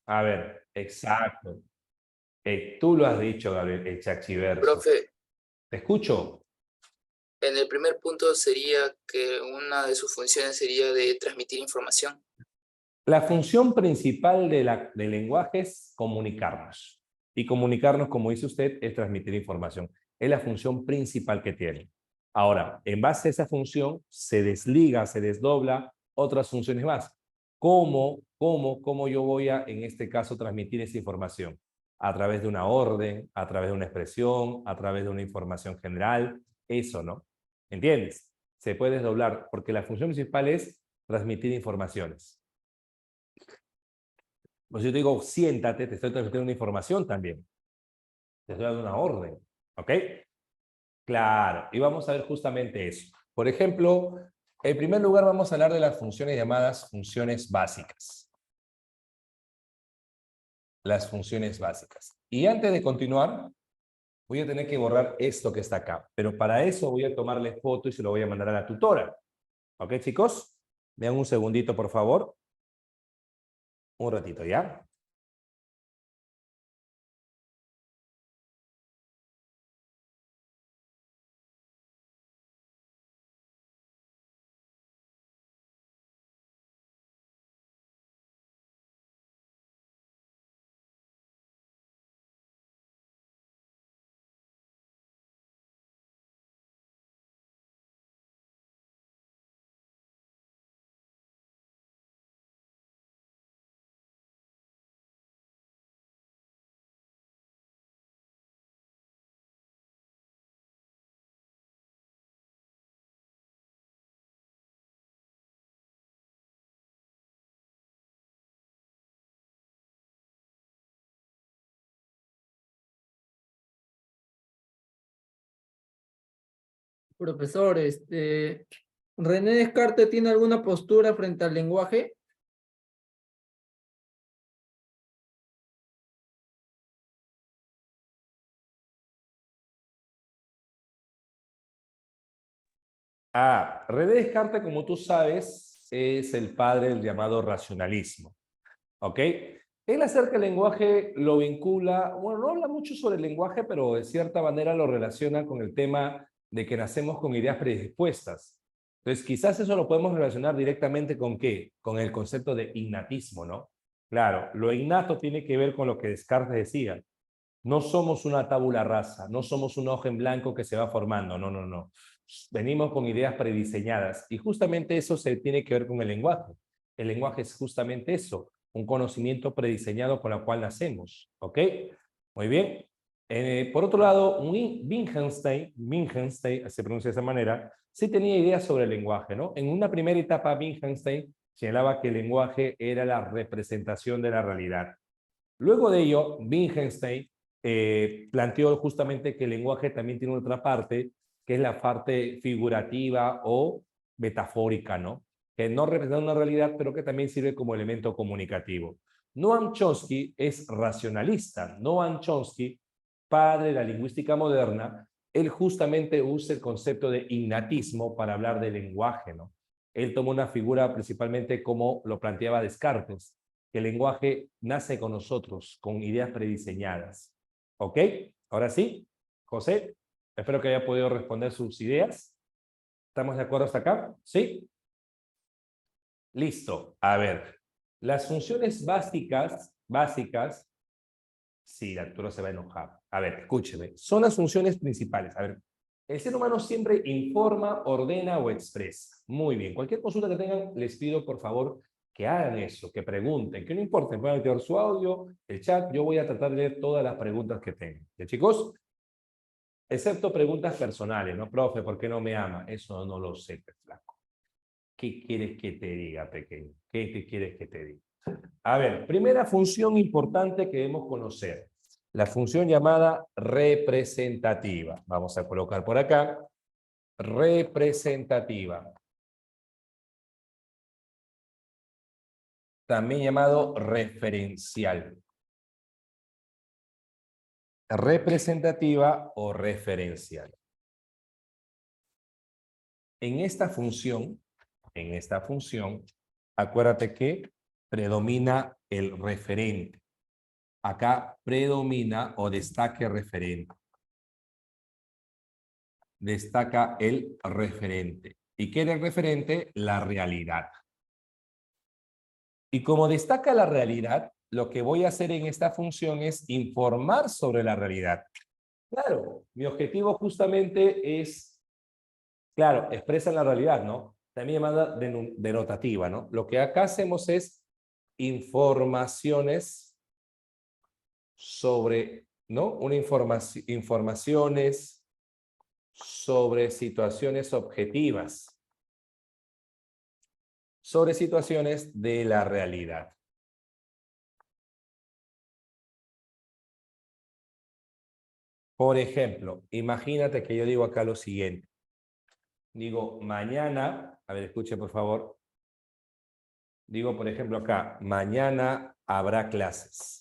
a ver, exacto. Tú lo has dicho, Gabriel, el chachiverso. Profe, ¿Te escucho? en el primer punto sería que una de sus funciones sería de transmitir información. La función principal del lenguaje es comunicarnos. Y comunicarnos, como dice usted, es transmitir información. Es la función principal que tiene. Ahora, en base a esa función, se desliga, se desdobla otras funciones más. ¿Cómo yo voy a, en este caso, transmitir esa información? A través de una orden, a través de una expresión, a través de una información general. Eso, ¿no? ¿Entiendes? Se puede desdoblar, porque la función principal es transmitir informaciones. Pues yo te digo, siéntate, te estoy transmitiendo una información también. Te estoy dando una orden. ¿Ok? Claro. Y vamos a ver justamente eso. Por ejemplo, en primer lugar vamos a hablar de las funciones llamadas funciones básicas. Las funciones básicas. Y antes de continuar, voy a tener que borrar esto que está acá. Pero para eso voy a tomarle foto y se lo voy a mandar a la tutora. ¿Ok, chicos? Vean un segundito, por favor. Un ratito, ¿ya? Profesor, ¿René Descartes tiene alguna postura frente al lenguaje? René Descartes, como tú sabes, es el padre del llamado racionalismo. ¿Ok? Él acerca del lenguaje lo vincula, bueno, no habla mucho sobre el lenguaje, pero de cierta manera lo relaciona con el tema de que nacemos con ideas predispuestas. Entonces, quizás eso lo podemos relacionar directamente con ¿qué? Con el concepto de innatismo, ¿no? Claro, lo innato tiene que ver con lo que Descartes decía. No somos una tabula rasa, no somos una hoja en blanco que se va formando, no, no, no. Venimos con ideas prediseñadas y justamente eso se tiene que ver con el lenguaje. El lenguaje es justamente eso, un conocimiento prediseñado con el cual nacemos, ¿ok? Muy bien. Por otro lado, Wittgenstein, se pronuncia de esa manera, sí tenía ideas sobre el lenguaje, ¿no? En una primera etapa, Wittgenstein señalaba que el lenguaje era la representación de la realidad. Luego de ello, Wittgenstein planteó justamente que el lenguaje también tiene otra parte, que es la parte figurativa o metafórica, ¿no? Que no representa una realidad, pero que también sirve como elemento comunicativo. Noam Chomsky es racionalista. Noam Chomsky, padre de la lingüística moderna, él justamente usa el concepto de innatismo para hablar del lenguaje, ¿no? Él tomó una figura principalmente como lo planteaba Descartes, que el lenguaje nace con nosotros, con ideas prediseñadas. ¿Ok? Ahora sí, José, espero que haya podido responder sus ideas. ¿Estamos de acuerdo hasta acá? ¿Sí? Listo. A ver, las funciones básicas, sí, Arturo se va a enojar. A ver, escúcheme, son las funciones principales. A ver, el ser humano siempre informa, ordena o expresa. Muy bien, cualquier consulta que tengan, les pido por favor que hagan eso, que pregunten, que no importa, pueden activar su audio, el chat, yo voy a tratar de leer todas las preguntas que tengan. ¿Ya, chicos? Excepto preguntas personales, ¿no? Profe, ¿por qué no me ama? Eso no lo sé, flaco. ¿Qué quieres que te diga, pequeño? ¿Qué te quieres que te diga? A ver, primera función importante que debemos conocer. La función llamada representativa. Vamos a colocar por acá. Representativa. También llamado referencial. Representativa o referencial. En esta función, acuérdate que predomina el referente. Acá predomina o destaca el referente. Destaca el referente. ¿Y qué es el referente? La realidad. Y como destaca la realidad, lo que voy a hacer en esta función es informar sobre la realidad. Claro, mi objetivo justamente es, claro, expresa la realidad, ¿no? También llamada denotativa, ¿no? Lo que acá hacemos es informaciones sobre, ¿no? Informaciones sobre situaciones objetivas, sobre situaciones de la realidad. Por ejemplo, imagínate que yo digo acá lo siguiente. Digo, mañana, a ver, escuche por favor. Digo, por ejemplo, acá, mañana habrá clases.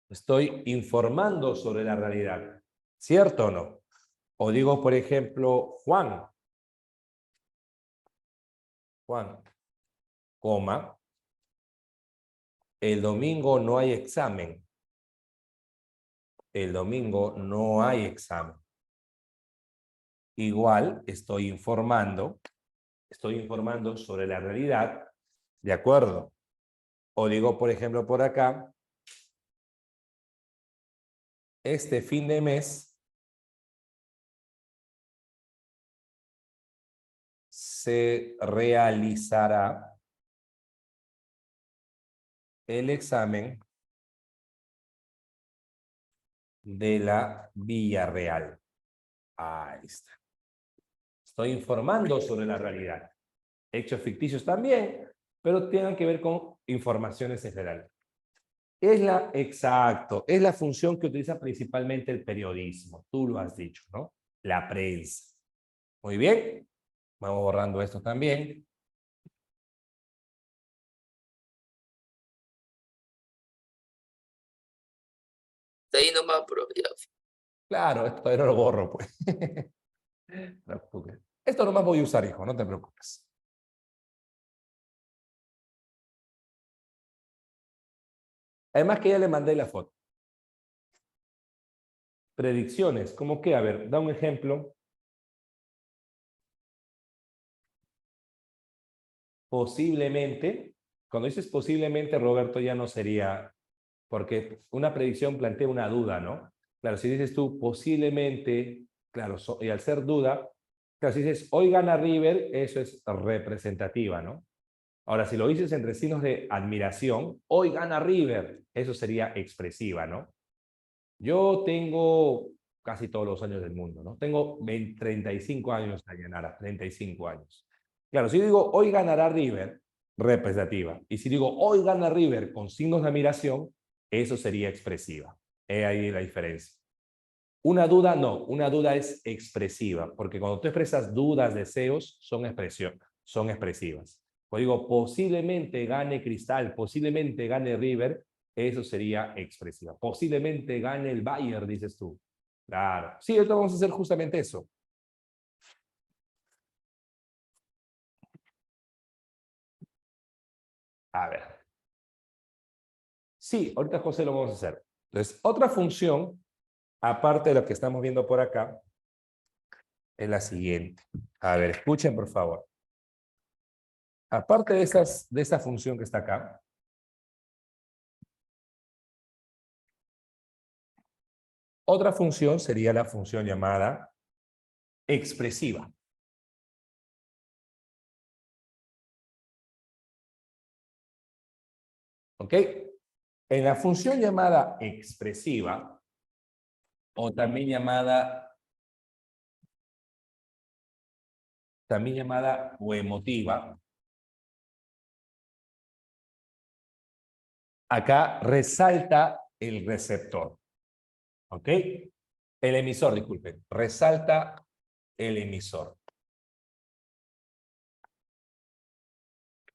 Estoy informando sobre la realidad, ¿cierto o no? O digo, por ejemplo, Juan, coma, el domingo no hay examen. El domingo no hay examen. Igual estoy informando sobre la realidad, ¿de acuerdo? O digo, por ejemplo, por acá, este fin de mes se realizará el examen de la Villarreal. Ahí está. Estoy informando sobre la realidad. Hechos ficticios también, pero tienen que ver con informaciones en general. Exacto, es la función que utiliza principalmente el periodismo. Tú lo has dicho, ¿no? La prensa. Muy bien. Vamos borrando esto también. De ahí nomás, bro. Ya. Claro, esto todavía no lo borro, pues. No te preocupes. Esto nomás voy a usar, hijo, no te preocupes. Además que ya le mandé la foto. Predicciones, ¿cómo qué? A ver, da un ejemplo. Posiblemente, cuando dices posiblemente, Roberto, ya no sería, porque una predicción plantea una duda, ¿no? Claro, si dices tú posiblemente, claro, y al ser duda, Claro, si dices, hoy gana River, eso es representativa, ¿no? Ahora, si lo dices entre signos de admiración, hoy gana River, eso sería expresiva, ¿no? Yo tengo casi todos los años del mundo, ¿no? Tengo 35 años, Dayanara, 35 años. Claro, si yo digo, hoy ganará River, representativa. Y si digo, hoy gana River con signos de admiración, eso sería expresiva. He ahí la diferencia. Una duda no, una duda es expresiva, porque cuando tú expresas dudas, deseos, son expresivas. Cuando digo posiblemente gane Cristal, posiblemente gane River, eso sería expresiva. Posiblemente gane el Bayern, dices tú. Claro. Sí, ahorita vamos a hacer justamente eso. A ver. Sí, ahorita José lo vamos a hacer. Entonces, otra función, aparte de lo que estamos viendo por acá, es la siguiente. A ver, escuchen por favor. Aparte de esa función que está acá, otra función sería la función llamada expresiva. ¿Ok? En la función llamada expresiva, o también llamada o emotiva, acá resalta el receptor. ¿Ok? El emisor, disculpen. Resalta el emisor.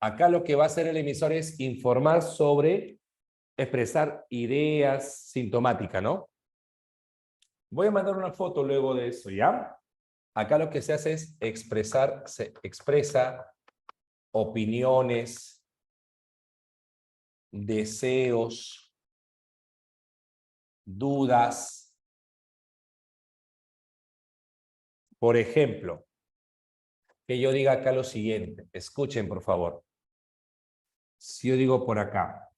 Acá lo que va a hacer el emisor es informar sobre, expresar ideas sintomáticas, ¿no? Voy a mandar una foto luego de eso, ¿ya? Acá lo que se hace es se expresa opiniones, deseos, dudas. Por ejemplo, que yo diga acá lo siguiente. Escuchen, por favor. Si yo digo por acá,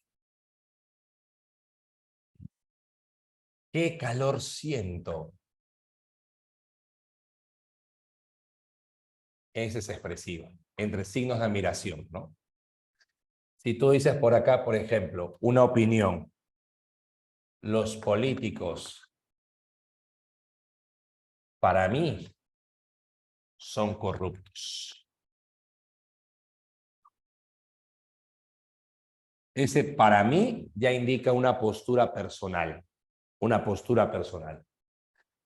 ¿qué calor siento? Esa es expresiva, entre signos de admiración, ¿no? Si tú dices por acá, por ejemplo, una opinión, los políticos, para mí, son corruptos. Ese para mí ya indica una postura personal. Una postura personal.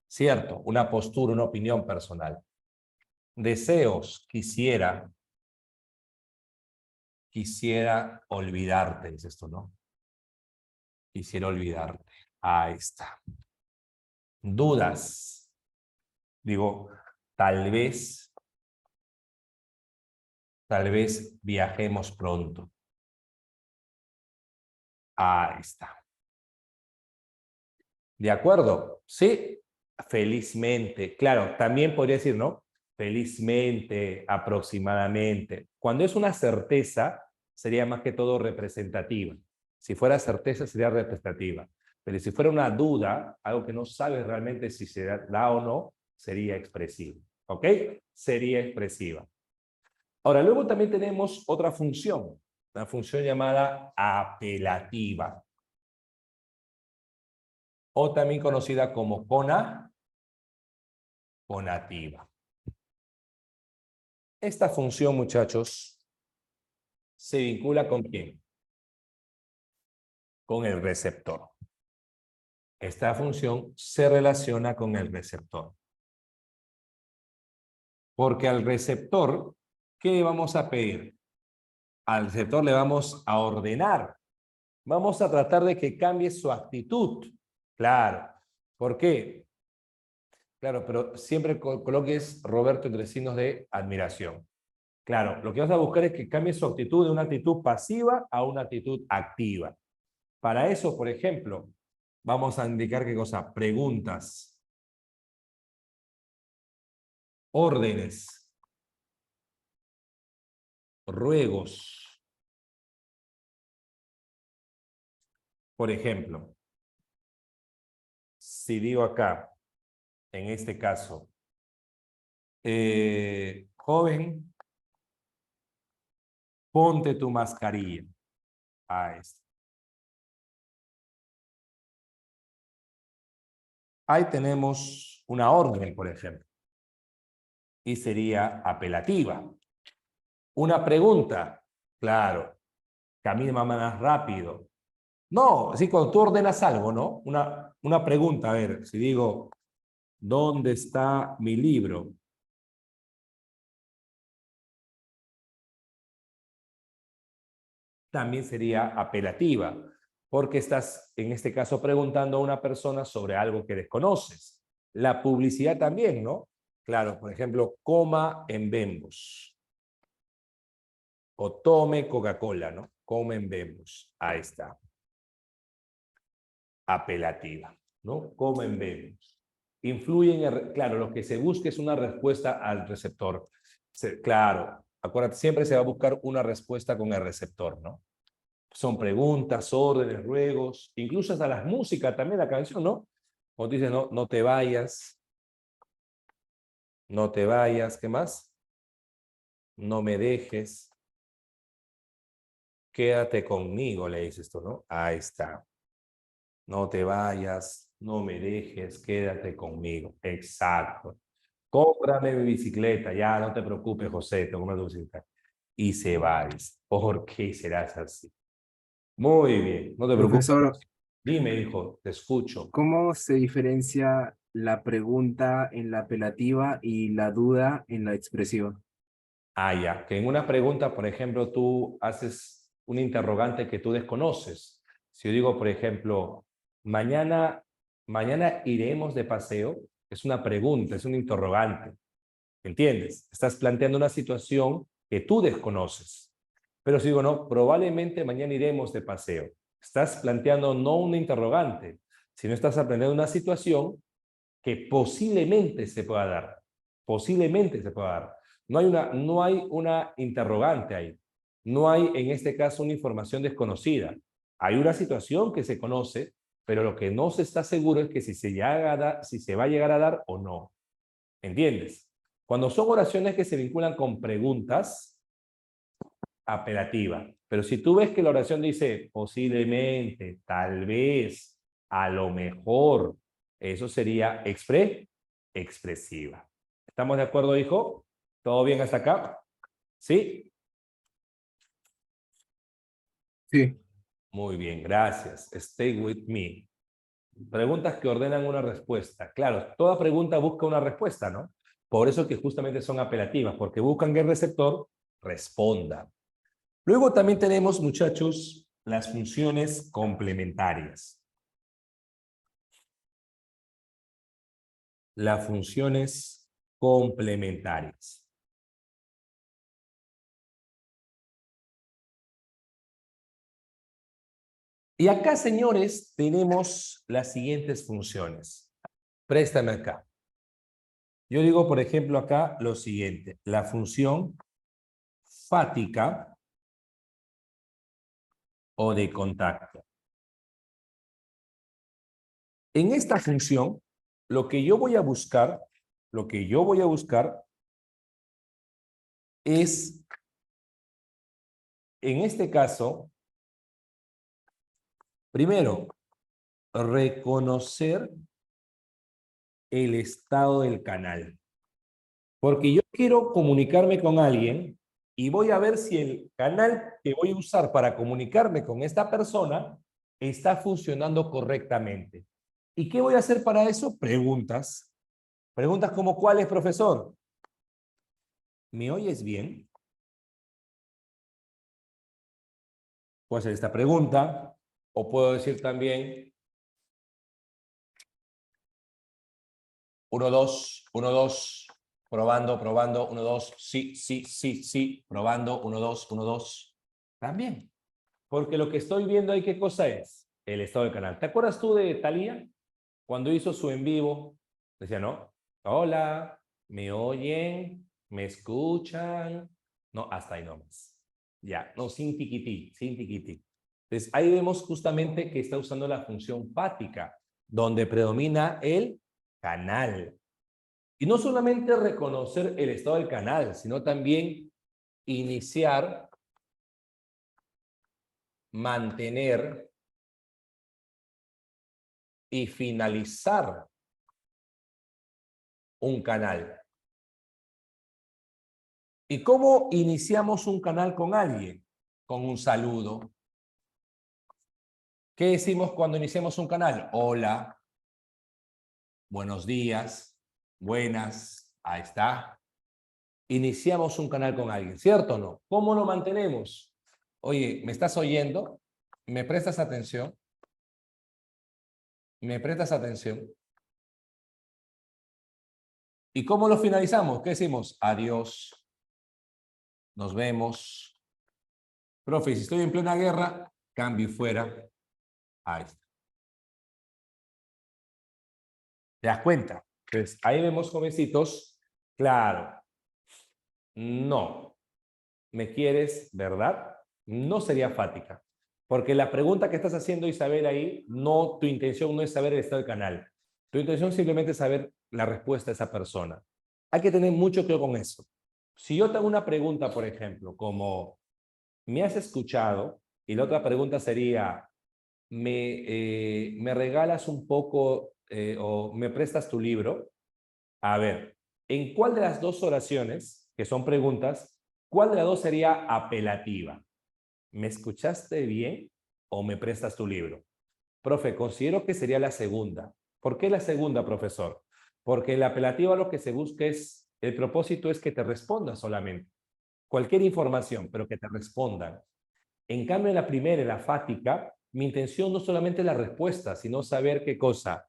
¿Cierto? Una postura, una opinión personal. Deseos, quisiera olvidarte, dices esto, ¿no? Quisiera olvidarte. Ahí está. Dudas. Digo, tal vez viajemos pronto. Ahí está. ¿De acuerdo? Sí, felizmente. Claro, también podría decir, ¿no? Felizmente, aproximadamente. Cuando es una certeza, sería más que todo representativa. Si fuera certeza, sería representativa. Pero si fuera una duda, algo que no sabes realmente si se da o no, sería expresiva. ¿Ok? Sería expresiva. Ahora, luego también tenemos otra función, la función llamada apelativa, o también conocida como conativa. Esta función, muchachos, se vincula ¿con quién? Con el receptor. Esta función se relaciona con el receptor. Porque al receptor, ¿qué vamos a pedir? Al receptor le vamos a ordenar. Vamos a tratar de que cambie su actitud. Claro. ¿Por qué? Claro, pero siempre coloques Roberto entre signos de admiración. Claro, lo que vas a buscar es que cambie su actitud de una actitud pasiva a una actitud activa. Para eso, por ejemplo, vamos a indicar qué cosa, preguntas, órdenes, ruegos. Por ejemplo, si digo acá, en este caso, Joven, ponte tu mascarilla. Ahí está. Ahí tenemos una orden, por ejemplo. Y sería apelativa. Una pregunta, claro, camina más rápido. No, así cuando tú ordenas algo, ¿no? Una pregunta, a ver, si digo, ¿dónde está mi libro? También sería apelativa, porque estás, en este caso, preguntando a una persona sobre algo que desconoces. La publicidad también, ¿no? Claro, por ejemplo, coma en Bembos. O tome Coca-Cola, ¿no? Coma en Bembos. Ahí está. Apelativa, ¿no? Coma en Bembos. Influye en claro, lo que se busca es una respuesta al receptor. Claro, acuérdate, siempre se va a buscar una respuesta con el receptor, ¿no? Son preguntas, órdenes, ruegos, incluso hasta las músicas, también la canción, ¿no? Cuando dice, no, no te vayas, no te vayas, ¿qué más? No me dejes, quédate conmigo, le dices tú, ¿no? Ahí está. No te vayas, no me dejes, quédate conmigo. Exacto. Cómprame mi bicicleta, ya no te preocupes, José, te compras tu bicicleta. Y se va, dice, ¿por qué serás así? Muy bien, no te preocupes. Profesor, Dime, hijo, te escucho. ¿cómo se diferencia la pregunta en la apelativa y la duda en la expresiva? Ah, ya, que en una pregunta, por ejemplo, tú haces un interrogante que tú desconoces. Si yo digo, por ejemplo, mañana iremos de paseo, es una pregunta, es un interrogante. ¿Entiendes? Estás planteando una situación que tú desconoces. Pero si digo, no, probablemente mañana iremos de paseo. Estás planteando no un interrogante, sino estás planteando una situación que posiblemente se pueda dar. Posiblemente se pueda dar. No hay una interrogante ahí. No hay, en este caso, una información desconocida. Hay una situación que se conoce, pero lo que no se está seguro es que si se va a llegar a dar o no. ¿Entiendes? Cuando son oraciones que se vinculan con preguntas, apelativa. Pero si tú ves que la oración dice posiblemente, tal vez, a lo mejor, eso sería expresiva. ¿Estamos de acuerdo, hijo? ¿Todo bien hasta acá? ¿Sí? Sí. Muy bien, gracias. Stay with me. Preguntas que ordenan una respuesta. Claro, toda pregunta busca una respuesta, ¿no? Por eso que justamente son apelativas, porque buscan que el receptor responda. Luego también tenemos, muchachos, las funciones complementarias. Las funciones complementarias. Y acá, señores, tenemos las siguientes funciones. Préstame acá. Yo digo, por ejemplo, acá lo siguiente. La función fática o de contacto. En esta función, lo que yo voy a buscar es, en este caso, primero, reconocer el estado del canal. Porque yo quiero comunicarme con alguien y voy a ver si el canal que voy a usar para comunicarme con esta persona está funcionando correctamente. ¿Y qué voy a hacer para eso? Preguntas. Preguntas como, ¿cuál es, profesor? ¿Me oyes bien? Puedo hacer esta pregunta o puedo decir también 1, 2, 1, 2, probando, 1, 2, sí, sí, sí, sí, probando, 1, 2, 1, 2. También. Porque lo que estoy viendo ahí, ¿qué cosa es? El estado del canal. ¿Te acuerdas tú de Thalía? Cuando hizo su en vivo, decía, ¿no? Hola, ¿me oyen? ¿Me escuchan? No, hasta ahí nomás. Ya, no, sin tiquití, sin tiquití. Entonces, ahí vemos justamente que está usando la función fática, donde predomina el canal. Y no solamente reconocer el estado del canal, sino también iniciar, mantener y finalizar un canal. ¿Y cómo iniciamos un canal con alguien? Con un saludo. ¿Qué decimos cuando iniciamos un canal? Hola, buenos días, buenas, ahí está. Iniciamos un canal con alguien, ¿cierto o no? ¿Cómo lo mantenemos? Oye, ¿me estás oyendo? ¿Me prestas atención? ¿Me prestas atención? ¿Y cómo lo finalizamos? ¿Qué decimos? Adiós. Nos vemos. Profe, si estoy en plena guerra, cambio y fuera. Ahí está. ¿Te das cuenta? Entonces, ahí vemos, jovencitos, claro, no. ¿Me quieres, verdad? No sería fática. Porque la pregunta que estás haciendo, Isabel, ahí, no, tu intención no es saber el estado del canal. Tu intención simplemente es saber la respuesta de esa persona. Hay que tener mucho cuidado con eso. Si yo te hago una pregunta, por ejemplo, como, ¿me has escuchado? Y la otra pregunta sería, ¿me regalas un poco o me prestas tu libro? A ver, ¿en cuál de las dos oraciones, que son preguntas, cuál de las dos sería apelativa? ¿Me escuchaste bien o me prestas tu libro? Profe, considero que sería la segunda. ¿Por qué la segunda, profesor? Porque en la apelativa lo que se busca es, el propósito es que te respondan solamente. Cualquier información, pero que te respondan. En cambio, en la primera, en la fática, mi intención no solamente es la respuesta, sino saber qué cosa,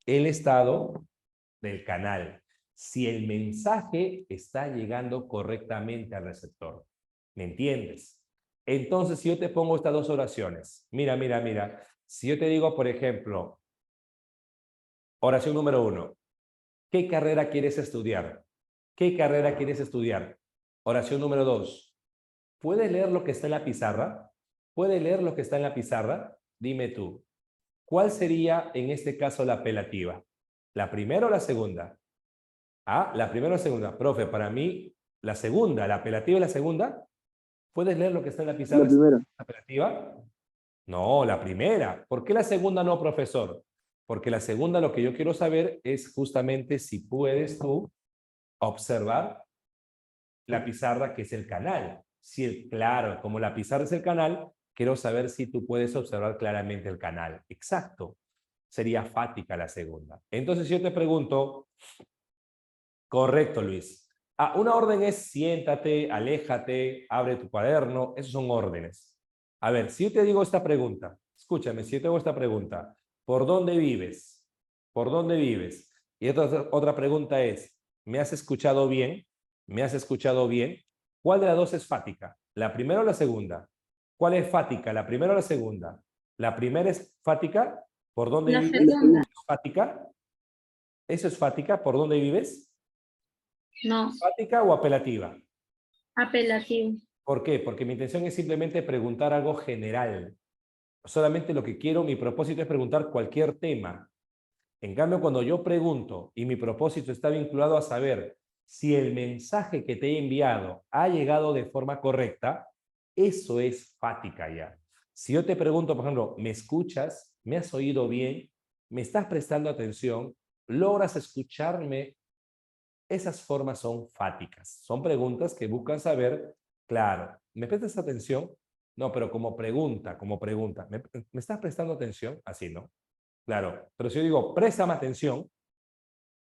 el estado del canal. Si el mensaje está llegando correctamente al receptor. ¿Me entiendes? Entonces, si yo te pongo estas dos oraciones, mira. Si yo te digo, por ejemplo, oración número 1, ¿qué carrera quieres estudiar? ¿Qué carrera quieres estudiar? Oración número 2, ¿puedes leer lo que está en la pizarra? ¿Puedes leer lo que está en la pizarra? Dime tú, ¿cuál sería en este caso la apelativa? ¿La primera o la segunda? Ah, la primera o la segunda. Profe, para mí, la segunda, la apelativa es la segunda. ¿Puedes leer lo que está en la pizarra? La primera. ¿La apelativa? No, la primera. ¿Por qué la segunda no, profesor? Porque la segunda lo que yo quiero saber es justamente si puedes tú observar la pizarra, que es el canal. Si claro, como la pizarra es el canal, quiero saber si tú puedes observar claramente el canal. Exacto. Sería fática la segunda. Entonces, si yo te pregunto, correcto, Luis. Ah, una orden es siéntate, aléjate, abre tu cuaderno. Esos son órdenes. A ver, si yo te digo esta pregunta, escúchame, si yo te hago esta pregunta, ¿por dónde vives? ¿Por dónde vives? Y otra pregunta es, ¿me has escuchado bien? ¿Me has escuchado bien? ¿Cuál de las dos es fática? ¿La primera o la segunda? ¿Cuál es fática? ¿La primera o la segunda? ¿La primera es fática? ¿Por dónde La vives? segunda. ¿Es fática? ¿Eso es fática? ¿Por dónde vives? No, ¿Fática o apelativa? apelativo. ¿Por qué? Porque mi intención es simplemente preguntar algo general. Solamente lo que quiero, mi propósito es preguntar cualquier tema. En cambio, cuando yo pregunto y mi propósito está vinculado a saber si el mensaje que te he enviado ha llegado de forma correcta, eso es fática ya. Si yo te pregunto, por ejemplo, ¿me escuchas? ¿Me has oído bien? ¿Me estás prestando atención? ¿Logras escucharme? Esas formas son fáticas. Son preguntas que buscan saber, claro, ¿me prestas atención? No, pero como pregunta. ¿Me estás prestando atención? Así, ¿no? Claro, pero si yo digo, préstame atención,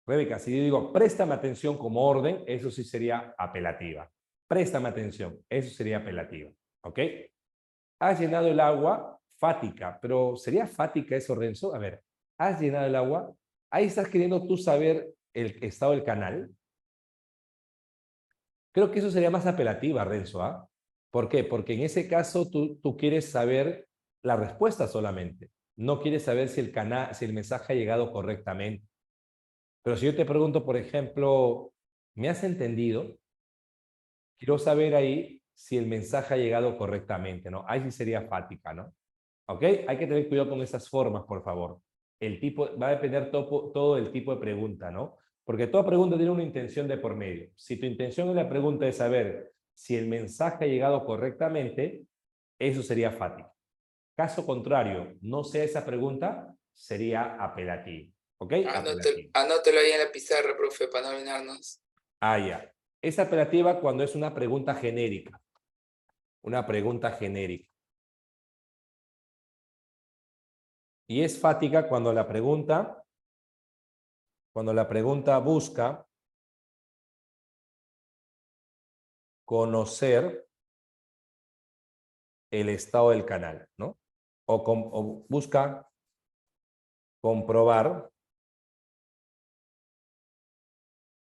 Rebeca, si yo digo, préstame atención como orden, eso sí sería apelativa. Préstame atención, eso sería apelativa. ¿Ok? Has llenado el agua, fática, pero ¿sería fática eso, Renzo? A ver, has llenado el agua, ahí estás queriendo tú saber el estado del canal. Creo que eso sería más apelativa, Renzo, ¿ah? ¿Por qué? Porque en ese caso tú quieres saber la respuesta solamente. No quieres saber si si el mensaje ha llegado correctamente. Pero si yo te pregunto, por ejemplo, ¿me has entendido? Quiero saber ahí si el mensaje ha llegado correctamente, ¿no? Ahí sí sería fática, ¿no? ¿Ok? Hay que tener cuidado con esas formas, por favor. El tipo, va a depender todo del tipo de pregunta, ¿no? Porque toda pregunta tiene una intención de por medio. Si tu intención en la pregunta es saber si el mensaje ha llegado correctamente, eso sería fático. Caso contrario, no sea esa pregunta, sería apelativo. ¿Ok? Apelativo. Anótelo ahí en la pizarra, profe, para no olvidarnos. Ah, ya. Es apelativa cuando es una pregunta genérica. Una pregunta genérica. Y es fática cuando la pregunta busca conocer el estado del canal, ¿no? O busca comprobar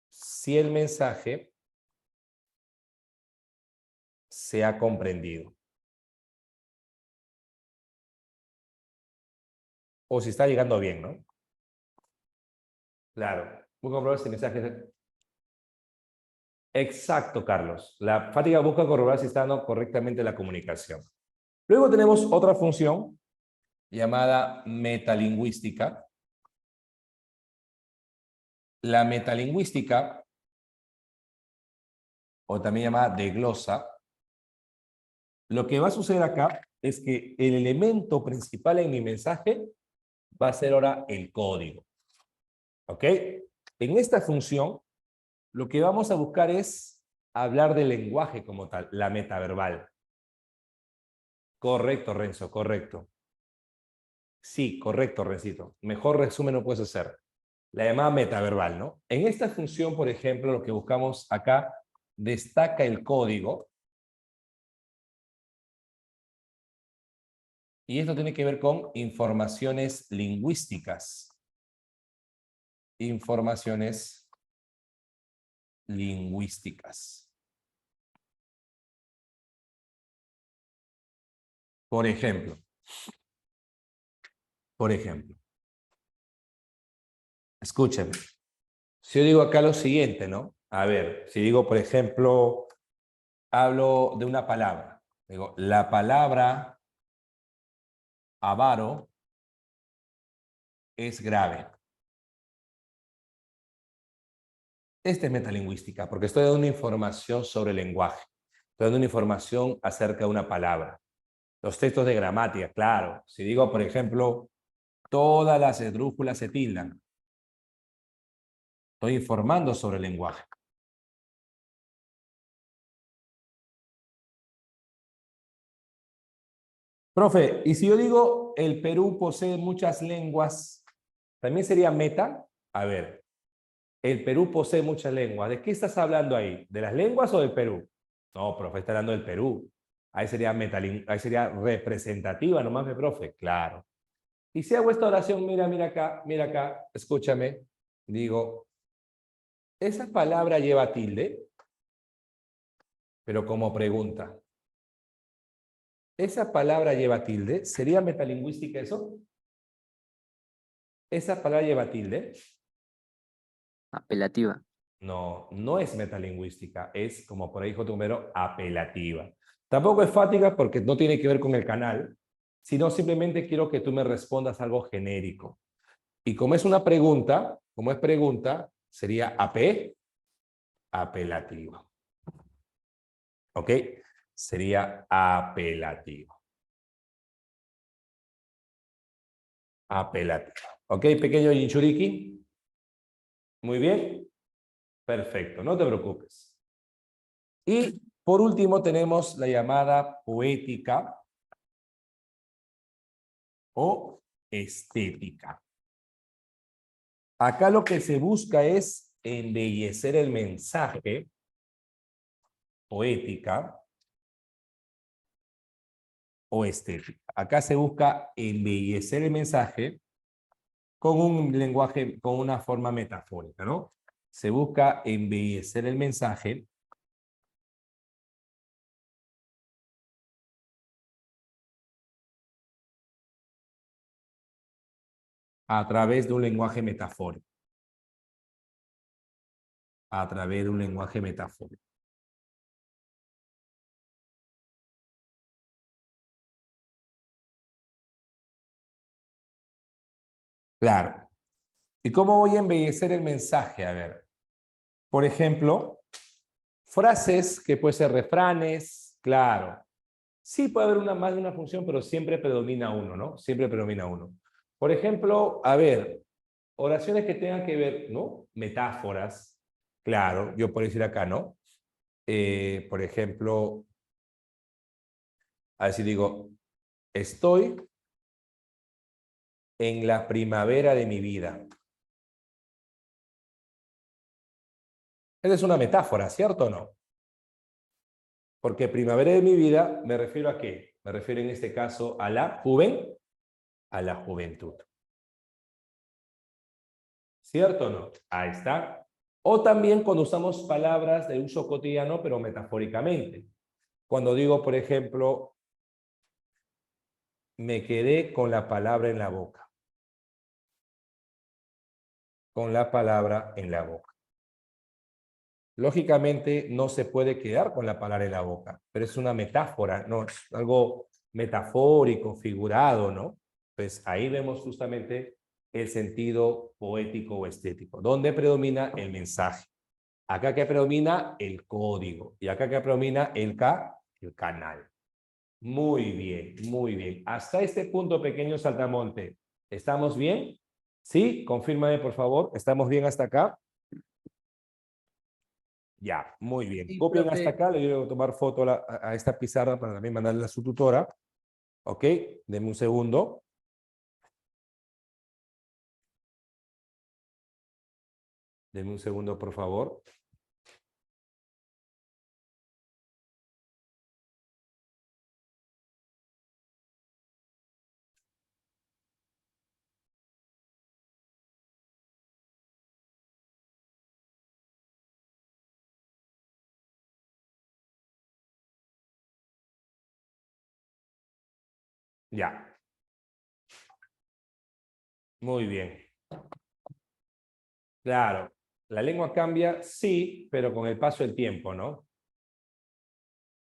si el mensaje se ha comprendido. O si está llegando bien, ¿no? Claro. Busca comprobar si el mensaje... Exacto, Carlos. La fática busca corroborar si está dando correctamente la comunicación. Luego tenemos otra función llamada metalingüística. La metalingüística, o también llamada de glosa, lo que va a suceder acá es que el elemento principal en mi mensaje va a ser ahora el código. ¿Ok? En esta función, lo que vamos a buscar es hablar del lenguaje como tal, la metaverbal. Correcto, Renzo, correcto. Sí, correcto, Rencito. Mejor resumen no puedes hacer. La llamada metaverbal, ¿no? En esta función, por ejemplo, lo que buscamos acá, destaca el código. Y esto tiene que ver con informaciones lingüísticas. Informaciones lingüísticas. Por ejemplo, escúchame. Si yo digo acá lo siguiente, ¿no? A ver, si digo, por ejemplo, hablo de una palabra. Digo, la palabra avaro es grave. Esta es metalingüística, porque estoy dando una información sobre el lenguaje. Estoy dando una información acerca de una palabra. Los textos de gramática, claro. Si digo, por ejemplo, todas las esdrújulas se tildan, estoy informando sobre el lenguaje. Profe, y si yo digo el Perú posee muchas lenguas, ¿también sería meta? A ver, el Perú posee muchas lenguas. ¿De qué estás hablando ahí? ¿De las lenguas o del Perú? No, profe, está hablando del Perú. Ahí sería ahí sería representativa nomás, profe. Claro. Y si hago esta oración, mira acá, escúchame. Digo, esa palabra lleva tilde, pero como pregunta. ¿Esa palabra lleva tilde? ¿Sería metalingüística eso? ¿Esa palabra lleva tilde? Apelativa. No, no es metalingüística, es, como por ahí dijo tu número, apelativa. Tampoco es fática porque no tiene que ver con el canal, sino simplemente quiero que tú me respondas algo genérico. Y como es una pregunta, como es pregunta, sería apelativo. ¿Ok? Sería apelativo. Apelativo. ¿Ok, pequeño Jinchuriki? Muy bien. Perfecto, no te preocupes. Y por último tenemos la llamada poética o estética. Acá lo que se busca es embellecer el mensaje, poética o estética. Acá se busca embellecer el mensaje con un lenguaje, con una forma metafórica, ¿no? Se busca embellecer el mensaje a través de un lenguaje metafórico. A través de un lenguaje metafórico. Claro. ¿Y cómo voy a embellecer el mensaje? A ver, por ejemplo, frases que pueden ser refranes, claro. Sí puede haber más de una función, pero siempre predomina uno, ¿no? Siempre predomina uno. Por ejemplo, a ver, oraciones que tengan que ver, ¿no? Metáforas, claro, yo puedo decir acá, ¿no? Por ejemplo, a ver si digo, estoy en la primavera de mi vida. Esa es una metáfora, ¿cierto o no? Porque primavera de mi vida me refiero a qué? Me refiero en este caso a la juventud. ¿Cierto o no? Ahí está. O también cuando usamos palabras de uso cotidiano, pero metafóricamente. Cuando digo, por ejemplo, me quedé con la palabra en la boca. Con la palabra en la boca. Lógicamente no se puede quedar con la palabra en la boca, pero es una metáfora, ¿no? Es algo metafórico, figurado, ¿no? Pues ahí vemos justamente el sentido poético o estético, donde predomina el mensaje. Acá que predomina el código y acá que predomina el canal. Muy bien, muy bien. Hasta este punto, pequeño saltamonte, ¿estamos bien? ¿Sí? Confírmame, por favor. ¿Estamos bien hasta acá? Ya, muy bien. Sí, Copien hasta profe. acá. Le voy a tomar foto a esta pizarra para también mandarle a su tutora. ¿Ok? Deme un segundo. Deme un segundo, por favor. Ya. Muy bien. Claro. La lengua cambia, sí, pero con el paso del tiempo, ¿no?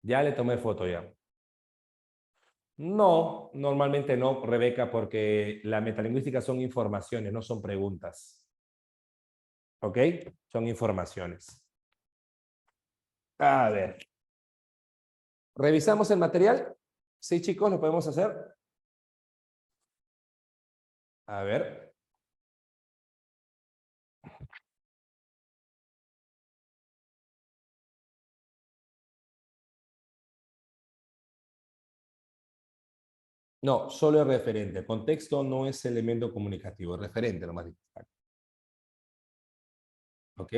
Ya le tomé foto ya. No, normalmente no, Rebeca, porque la metalingüística son informaciones, no son preguntas. ¿Ok? Son informaciones. A ver. ¿Revisamos el material? Sí, chicos, lo podemos hacer. A ver. No, solo es referente. Contexto no es elemento comunicativo, es referente lo más importante. ¿Ok?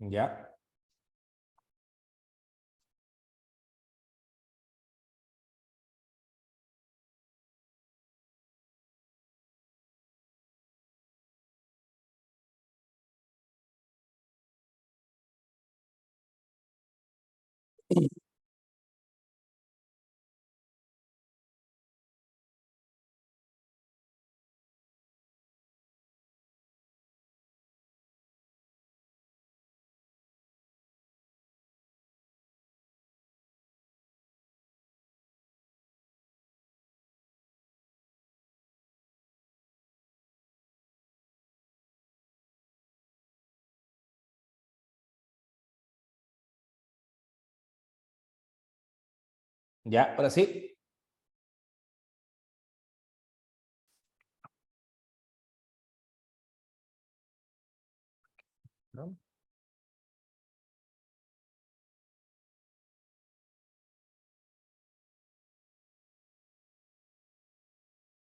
Ya. Ya, ahora sí. ¿no?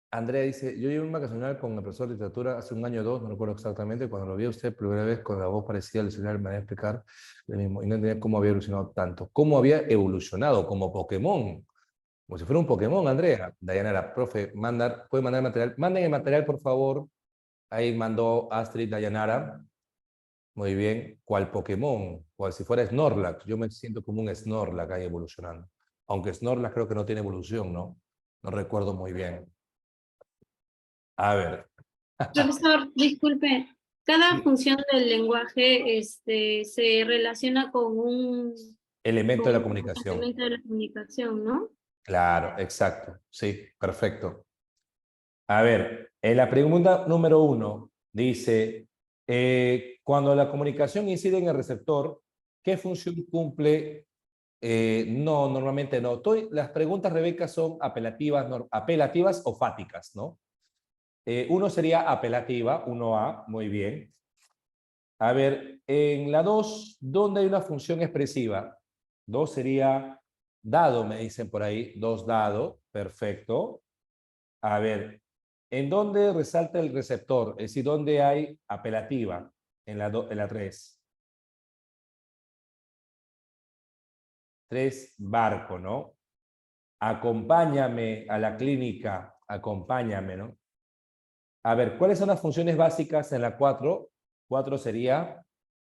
Andrea dice, yo llevé un vacacional con el profesor de literatura hace un año o dos, no recuerdo exactamente, cuando lo vi a usted primera vez con la voz parecida al escenario, me va a explicar lo mismo, y no entendía cómo había evolucionado tanto. ¿Cómo había evolucionado como Pokémon? Como si fuera un Pokémon, Andrea. Dayanara, profe, puede mandar material. Manden el material, por favor. Ahí mandó Astrid Dayanara. Muy bien. ¿Cuál Pokémon? Cual si fuera Snorlax. Yo me siento como un Snorlax ahí evolucionando. Aunque Snorlax creo que no tiene evolución, ¿no? No recuerdo muy bien. A ver. Profesor, disculpe, cada Sí. función del lenguaje se relaciona Elemento de con la un comunicación. elemento de la comunicación, ¿no? Claro, exacto. Sí, perfecto. A ver, en la pregunta número 1 dice, cuando la comunicación incide en el receptor, ¿qué función cumple? No, normalmente no. Las preguntas, Rebeca, son apelativas, apelativas o fáticas, ¿no? Uno sería apelativa, 1A, muy bien. A ver, en la 2, ¿dónde hay una función expresiva? 2 sería dado, me dicen por ahí, 2 dado, perfecto. A ver, ¿en dónde resalta el receptor? Es decir, ¿dónde hay apelativa? En la 3. 3, barco, ¿no? Acompáñame a la clínica, acompáñame, ¿no? A ver, ¿cuáles son las funciones básicas en la 4? 4 sería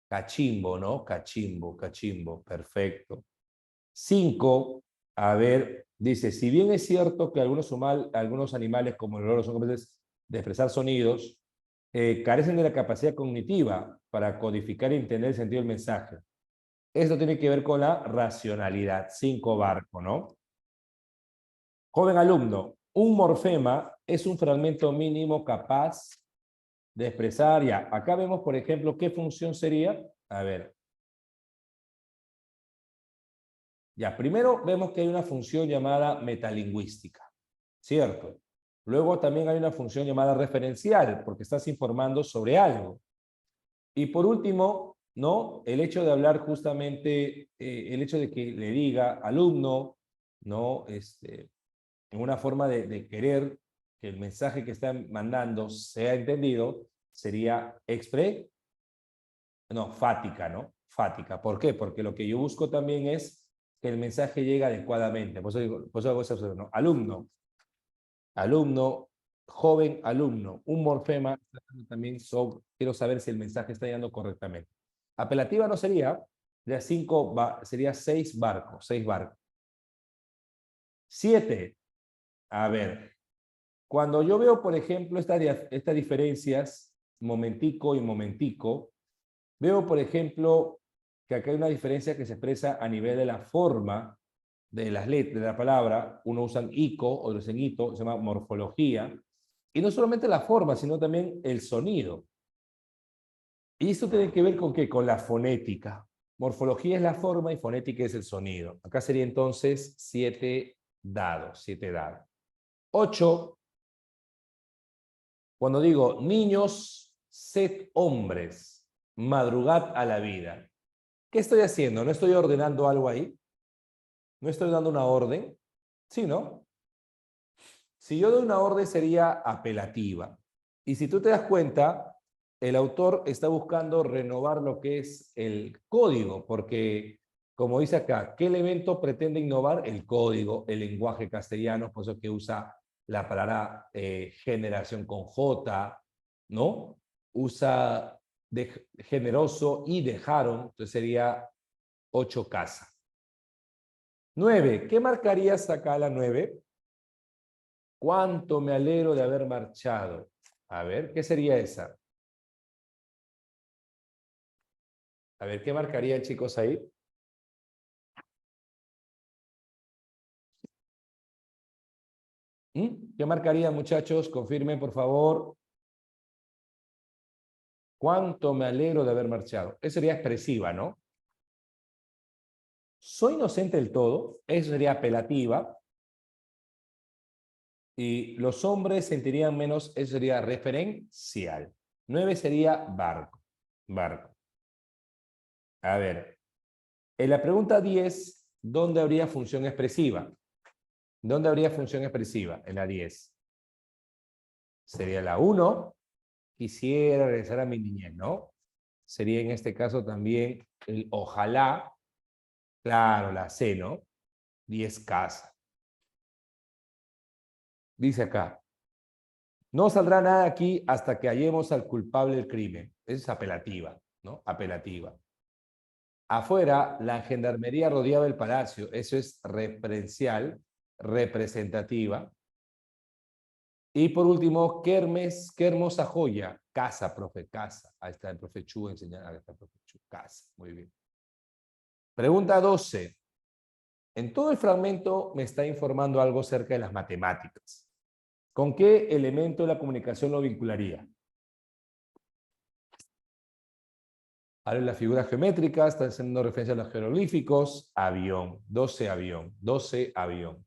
cachimbo, ¿no? Cachimbo, cachimbo, perfecto. 5, a ver, dice, si bien es cierto que algunos animales como el loro son capaces de expresar sonidos, carecen de la capacidad cognitiva para codificar y entender el sentido del mensaje. Esto tiene que ver con la racionalidad. 5, barco, ¿no? Joven alumno, un morfema es un fragmento mínimo capaz de expresar ya. Acá vemos, por ejemplo, qué función sería. A ver. Ya, primero vemos que hay una función llamada metalingüística, ¿cierto? Luego también hay una función llamada referencial, porque estás informando sobre algo. Y por último, ¿no? El hecho de hablar justamente, el hecho de que le diga alumno, ¿no? En una forma de querer que el mensaje que están mandando sea entendido, sería no, fática, ¿no? Fática. ¿Por qué? Porque lo que yo busco también es que el mensaje llegue adecuadamente. Por eso hago esa observación, ¿no? Alumno, alumno, joven alumno, un morfema, también quiero saber si el mensaje está llegando correctamente. Apelativa no sería, sería 6 barcos, 6 barcos. 7, a ver, cuando yo veo, por ejemplo, estas diferencias, momentico y momentico, veo, por ejemplo, que acá hay una diferencia que se expresa a nivel de la forma de las letras, de la palabra. Uno usan ico, otros usan ito, se llama morfología. Y no solamente la forma, sino también el sonido. Y esto tiene que ver con ¿qué? Con la fonética. Morfología es la forma y fonética es el sonido. Acá sería entonces 7 dados, 7 dados. 8, cuando digo niños, sed hombres, madrugad a la vida. ¿Qué estoy haciendo? ¿No estoy ordenando algo ahí? ¿No estoy dando una orden? Sí, ¿no? Si yo doy una orden sería apelativa. Y si tú te das cuenta, el autor está buscando renovar lo que es el código, porque, como dice acá, ¿qué elemento pretende innovar? El código, el lenguaje castellano, por eso que usa la palabra generación con J, ¿no? Usa de generoso y dejaron, entonces sería 8 casas. 9, ¿qué marcarías acá la 9? ¿Cuánto me alegro de haber marchado? A ver, ¿qué sería esa? A ver, ¿qué marcarían, chicos, ahí? ¿Qué marcarían, muchachos? Confirmen, por favor. ¿Cuánto me alegro de haber marchado? Eso sería expresiva, ¿no? ¿Soy inocente del todo? Eso sería apelativa. Y los hombres sentirían menos, eso sería referencial. 9 sería barco. Barco. A ver, en la pregunta 10, ¿dónde habría función expresiva? ¿Dónde habría función expresiva? En la 10. Sería la 1. Quisiera regresar a mi niñez, ¿no? Sería en este caso también el ojalá. Claro, la C, ¿no? 10 casa. Dice acá, no saldrá nada aquí hasta que hallemos al culpable del crimen. Es apelativa, ¿no? Apelativa. Afuera, la gendarmería rodeaba el palacio. Eso es referencial, representativa. Y por último, qué hermosa joya. Casa, profe, casa. Ahí está el profe Chu enseñando. Ahí está el profe Chu, casa. Muy bien. Pregunta 12. En todo el fragmento me está informando algo acerca de las matemáticas. ¿Con qué elemento de la comunicación lo vincularía? Ahora las figuras geométricas, están haciendo referencia a los jeroglíficos. Avión, 12 avión, 12 avión.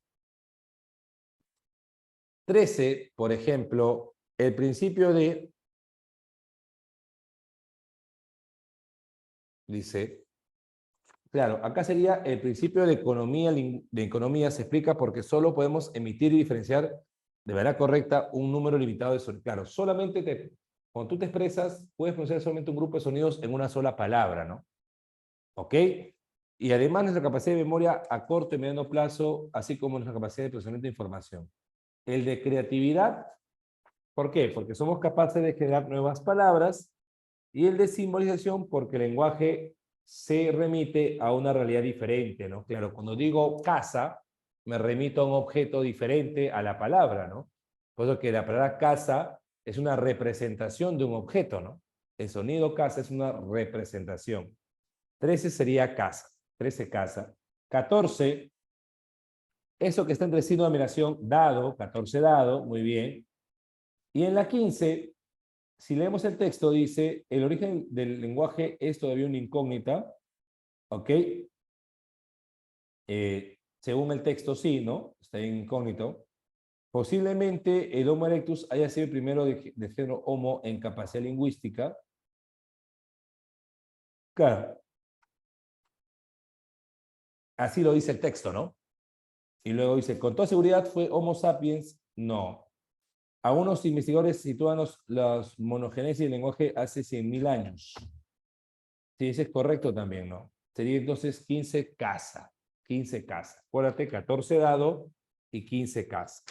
13, por ejemplo, el principio de, dice, claro, acá sería el principio de economía se explica porque solo podemos emitir y diferenciar de manera correcta un número limitado de sonidos. Claro, solamente cuando tú te expresas, puedes pronunciar solamente un grupo de sonidos en una sola palabra, ¿no? ¿Ok? Y además nuestra capacidad de memoria a corto y mediano plazo, así como nuestra capacidad de procesamiento de información. El de creatividad, ¿por qué? Porque somos capaces de generar nuevas palabras, y el de simbolización porque el lenguaje se remite a una realidad diferente, ¿no? Claro, cuando digo casa, me remito a un objeto diferente a la palabra, ¿no? Por eso que la palabra casa es una representación de un objeto, ¿no? El sonido casa es una representación. 13 sería casa, 13 casa. 14, eso que está entre signo de admiración, dado, 14 dado, muy bien. Y en la 15, si leemos el texto, dice, el origen del lenguaje es todavía una incógnita, ¿ok? Según el texto, sí, ¿no? Está incógnito. Posiblemente el Homo erectus haya sido el primero de género Homo en capacidad lingüística. Claro. Así lo dice el texto, ¿no? Y luego dice, con toda seguridad fue Homo sapiens, no. Algunos investigadores sitúan los monogenesis del lenguaje hace 100.000 años. Sí, ese es correcto también, ¿no? Sería entonces 15 casa. 15 casa. Acuérdate, 14 dado y 15 casa.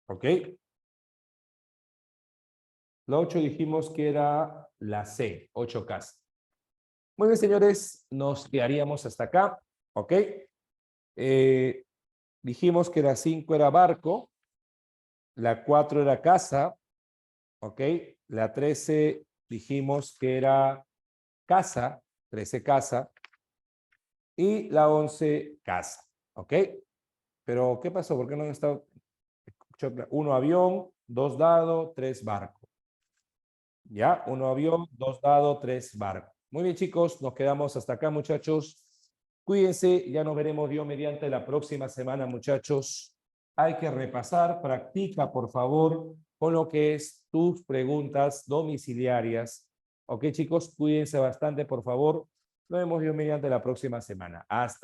¿Ok? La 8 dijimos que era la C, 8 casa. Muy bien, señores, nos quedaríamos hasta acá. ¿Ok? Dijimos que la 5 era barco. La 4 era casa. ¿Ok? La 13 dijimos que era casa. 13 casa. Y la 11 casa. ¿Ok? Pero, ¿qué pasó? ¿Por qué no han estado? 1 avión, 2 dado, 3 barco. ¿Ya? 1 avión, 2 dado, 3 barco. Muy bien, chicos, nos quedamos hasta acá, muchachos. Cuídense, ya nos veremos Dios mediante la próxima semana, muchachos. Hay que repasar, practica, por favor, con lo que es tus preguntas domiciliarias. Ok, chicos, cuídense bastante, por favor. Nos vemos Dios mediante la próxima semana. Hasta